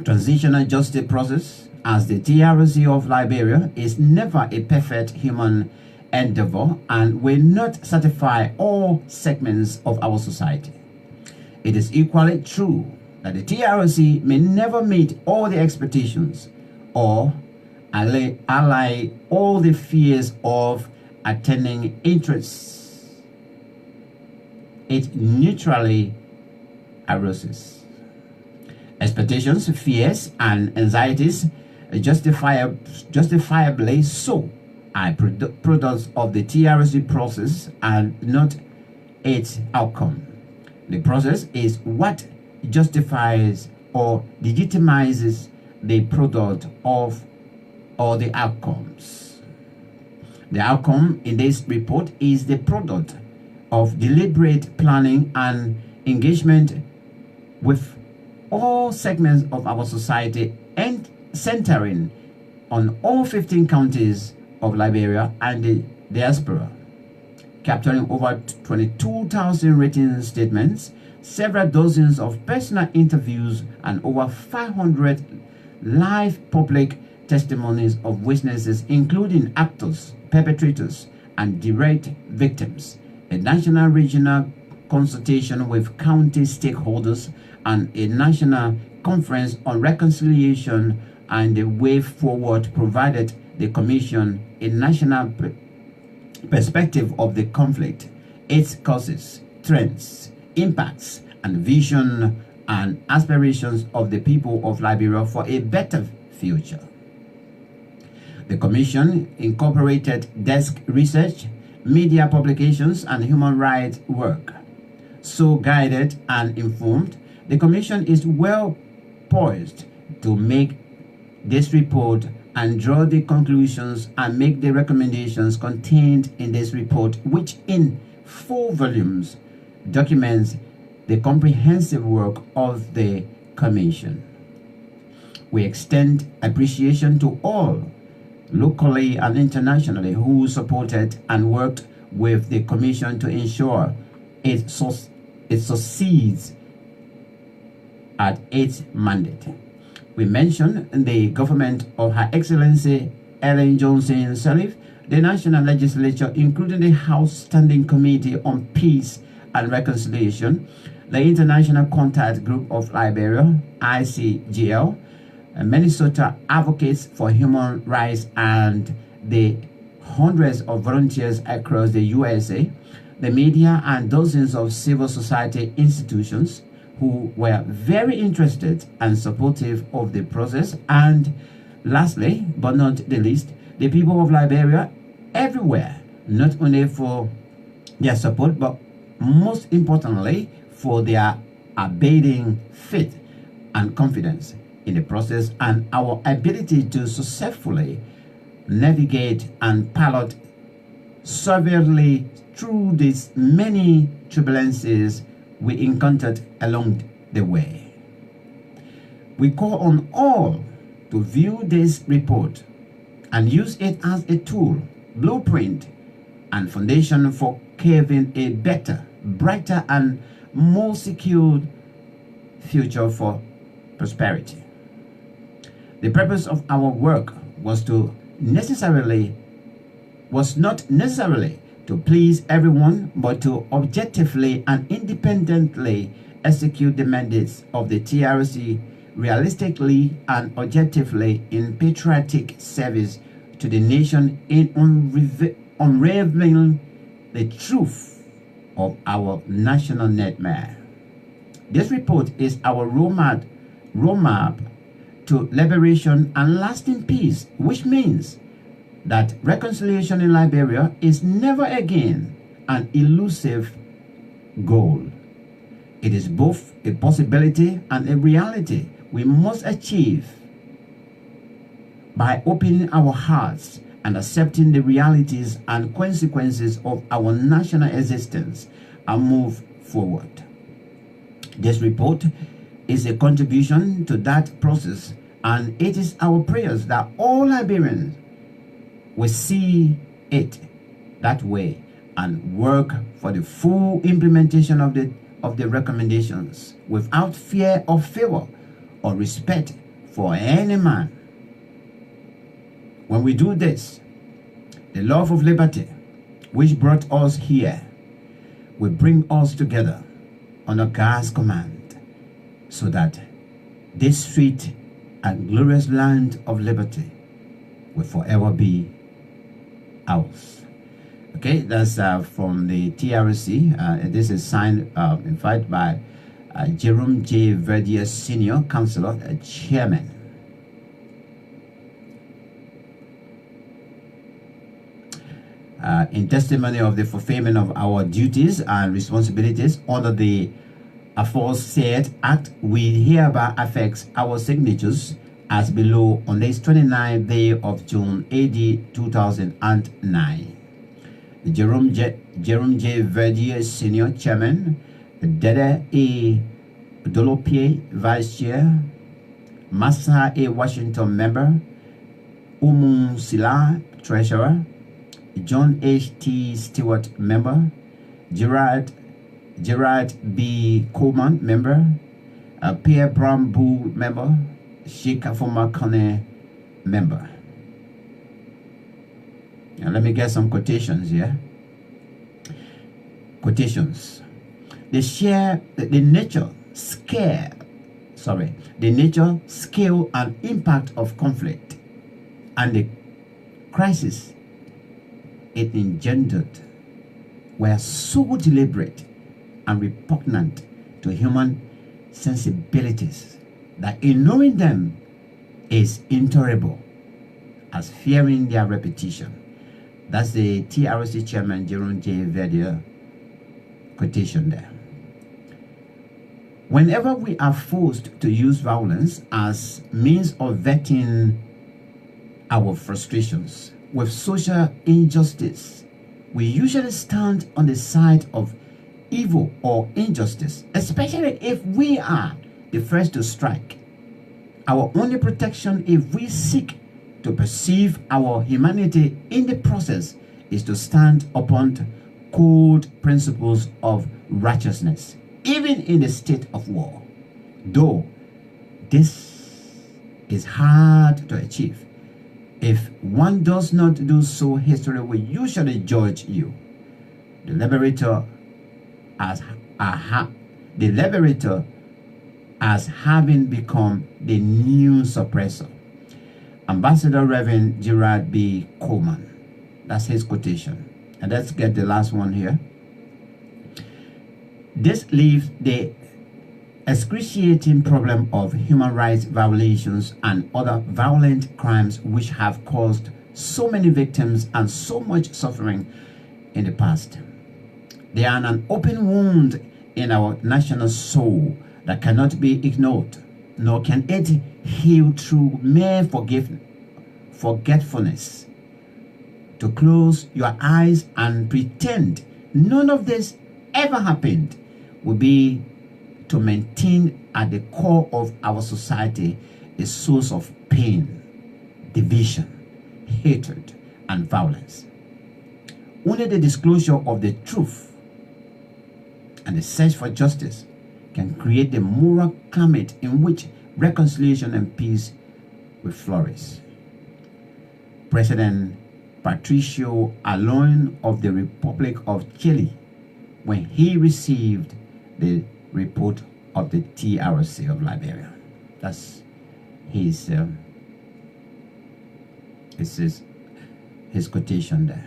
transitional justice process, as the TRC of Liberia, is never a perfect human endeavor and will not satisfy all segments of our society. It is equally true that the TRC may never meet all the expectations or allay all the fears of attending interests it neutrally arouses. Expectations, fears, and anxieties, justifiably so, are products of the TRC process and not its outcome. The process is what justifies or legitimizes the product of or the outcomes. The outcome in this report is the product of deliberate planning and engagement with all segments of our society and centering on all 15 counties of Liberia and the diaspora, capturing over 22,000 written statements, several dozens of personal interviews, and over 500 live public testimonies of witnesses, including actors, perpetrators, and direct victims. A national regional consultation with county stakeholders and a national conference on reconciliation and the way forward provided the Commission a national perspective of the conflict, its causes, trends, impacts, and vision and aspirations of the people of Liberia for a better future. The Commission incorporated desk research, media publications, and human rights work. So guided and informed, the Commission is well poised to make this report and draw the conclusions and make the recommendations contained in this report, which in 4 volumes documents the comprehensive work of the Commission. We extend appreciation to all, locally and internationally, who supported and worked with the Commission to ensure it succeeds at its mandate. We mention the government of Her Excellency Ellen Johnson Sirleaf, the National Legislature, including the House Standing Committee on Peace and Reconciliation, the International Contact Group of Liberia, ICGL, Minnesota Advocates for Human Rights, and the hundreds of volunteers across the USA, the media, and dozens of civil society institutions who were very interested and supportive of the process, and lastly, but not the least, the people of Liberia everywhere, not only for their support, but most importantly, for their abiding faith and confidence in the process and our ability to successfully navigate and pilot severely through these many turbulences we encountered along the way. We call on all to view this report and use it as a tool, blueprint, and foundation for carving a better, brighter, and more secure future for prosperity. The purpose of our work was not necessarily to please everyone, but to objectively and independently execute the mandates of the TRC realistically and objectively in patriotic service to the nation in unraveling the truth of our national nightmare. This report is our roadmap to liberation and lasting peace, which means that reconciliation in Liberia is never again an elusive goal. It is both a possibility and a reality we must achieve by opening our hearts and accepting the realities and consequences of our national existence and move forward. This report is a contribution to that process, and it is our prayers that all Liberians will see it that way and work for the full implementation of the recommendations without fear of favor or respect for any man. When we do this, the love of liberty, which brought us here, will bring us together under God's command, so that this sweet and glorious land of liberty will forever be ours. Okay, that's from the TRC. This is signed, in fact, by Jerome J. Verdier, Senior Councillor, Chairman. In testimony of the fulfillment of our duties and responsibilities under the aforesaid Act, we hereby affix our signatures as below on this 29th day of June AD 2009. Jerome J. Verdier, Senior Chairman, Dede A. Dolopie, Vice Chair, Massa A. Washington, Member, Umu Sila, Treasurer, John H. T. Stewart, Member, Gerard B. Coleman, Member, Pierre Brown Bull, Member, Sheikh Afoma Kone, Member. Now let me get some quotations here. Quotations. The nature, scale, and impact of conflict and the crisis it engendered were so deliberate and repugnant to human sensibilities that ignoring them is intolerable as fearing their repetition. That's the TRC Chairman Jerome J. Verdier quotation there. Whenever we are forced to use violence as means of venting our frustrations with social injustice, we usually stand on the side of evil or injustice, especially if we are the first to strike. Our only protection, if we seek to perceive our humanity in the process, is to stand upon cold principles of righteousness, even in the state of war. Though this is hard to achieve, if one does not do so, history will usually judge you. The liberator as having become the new suppressor. Ambassador Reverend Gerard B. Coleman. That's his quotation. And let's get the last one here. This leaves the excruciating problem of human rights violations and other violent crimes which have caused so many victims and so much suffering in the past. They are an open wound in our national soul that cannot be ignored, nor can it heal through mere forgetfulness. To close your eyes and pretend none of this ever happened would be to maintain at the core of our society a source of pain, division, hatred, and violence. Only the disclosure of the truth and the search for justice can create the moral climate in which reconciliation and peace will flourish. President Patricio Aloin of the Republic of Chile, when he received the report of the TRC of Liberia. That's his quotation there.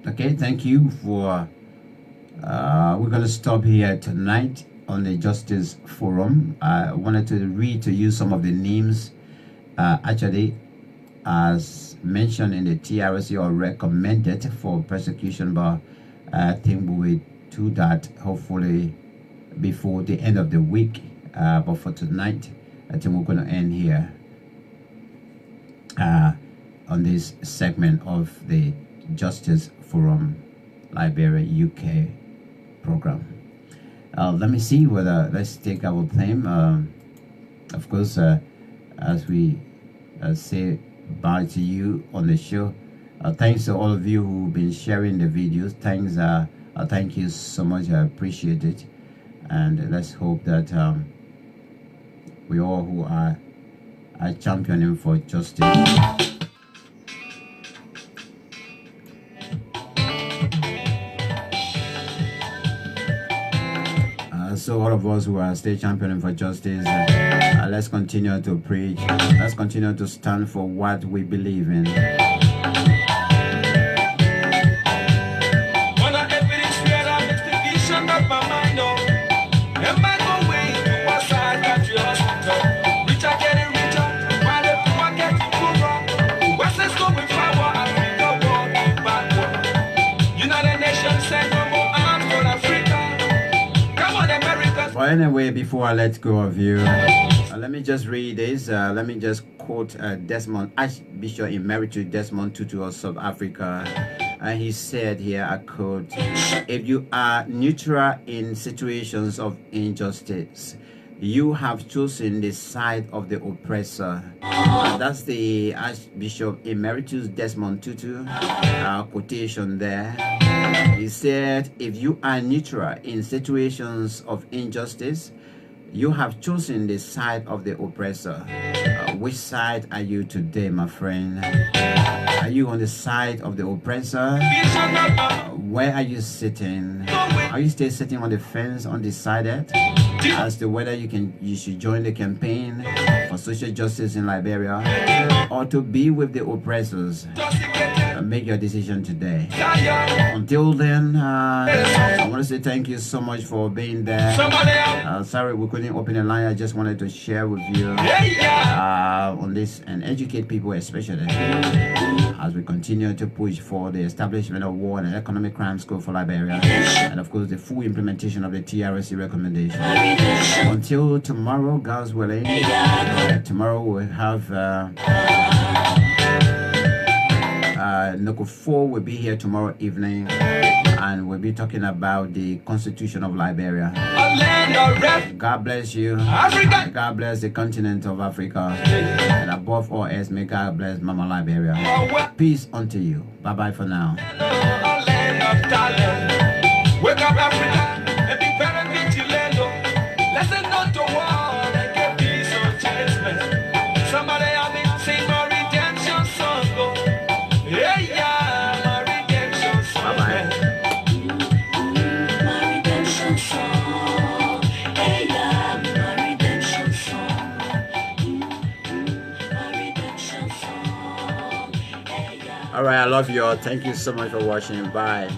Okay, thank you for we're going to stop here tonight on the Justice Forum. I wanted to read to you some of the names actually as mentioned in the TRC or recommended for persecution by I think we will do that hopefully before the end of the week. But for tonight, I think we're going to end here on this segment of the Justice Forum Liberia UK program. Let me see whether let's take our theme. Of course, as we say bye to you on the show. Thanks to all of you who've been sharing the videos. Thank you so much. I appreciate it. And let's hope that we all who are championing for justice. So all of us who are still championing for justice, let's continue to preach. Let's continue to stand for what we believe in. But anyway, before I let go of you, let me just read this. Let me just quote Archbishop Emeritus Desmond Tutu of South Africa. And he said here, I quote, "If you are neutral in situations of injustice, you have chosen the side of the oppressor." That's the Archbishop Emeritus Desmond Tutu quotation there. He said, if you are neutral in situations of injustice, you have chosen the side of the oppressor. Which side are you today, my friend? Are you on the side of the oppressor? Where are you sitting? Are you still sitting on the fence, undecided as to whether you should join the campaign for social justice in Liberia or to be with the oppressors? Make your decision today. Until then, I want to say thank you so much for being there. Sorry we couldn't open a line. I just wanted to share with you on this and educate people, especially as we continue to push for the establishment of War and Economic Crime School for Liberia, and of course the full implementation of the TRSC recommendation. Until tomorrow, God's willing, tomorrow we'll have Noko 4 will be here tomorrow evening, and we'll be talking about the Constitution of Liberia. God bless you. God bless the continent of Africa, and above all else, may God bless Mama Liberia. Peace unto you. Bye bye for now. Wake up, Africa. All right, I love you all. Thank you so much for watching. Bye.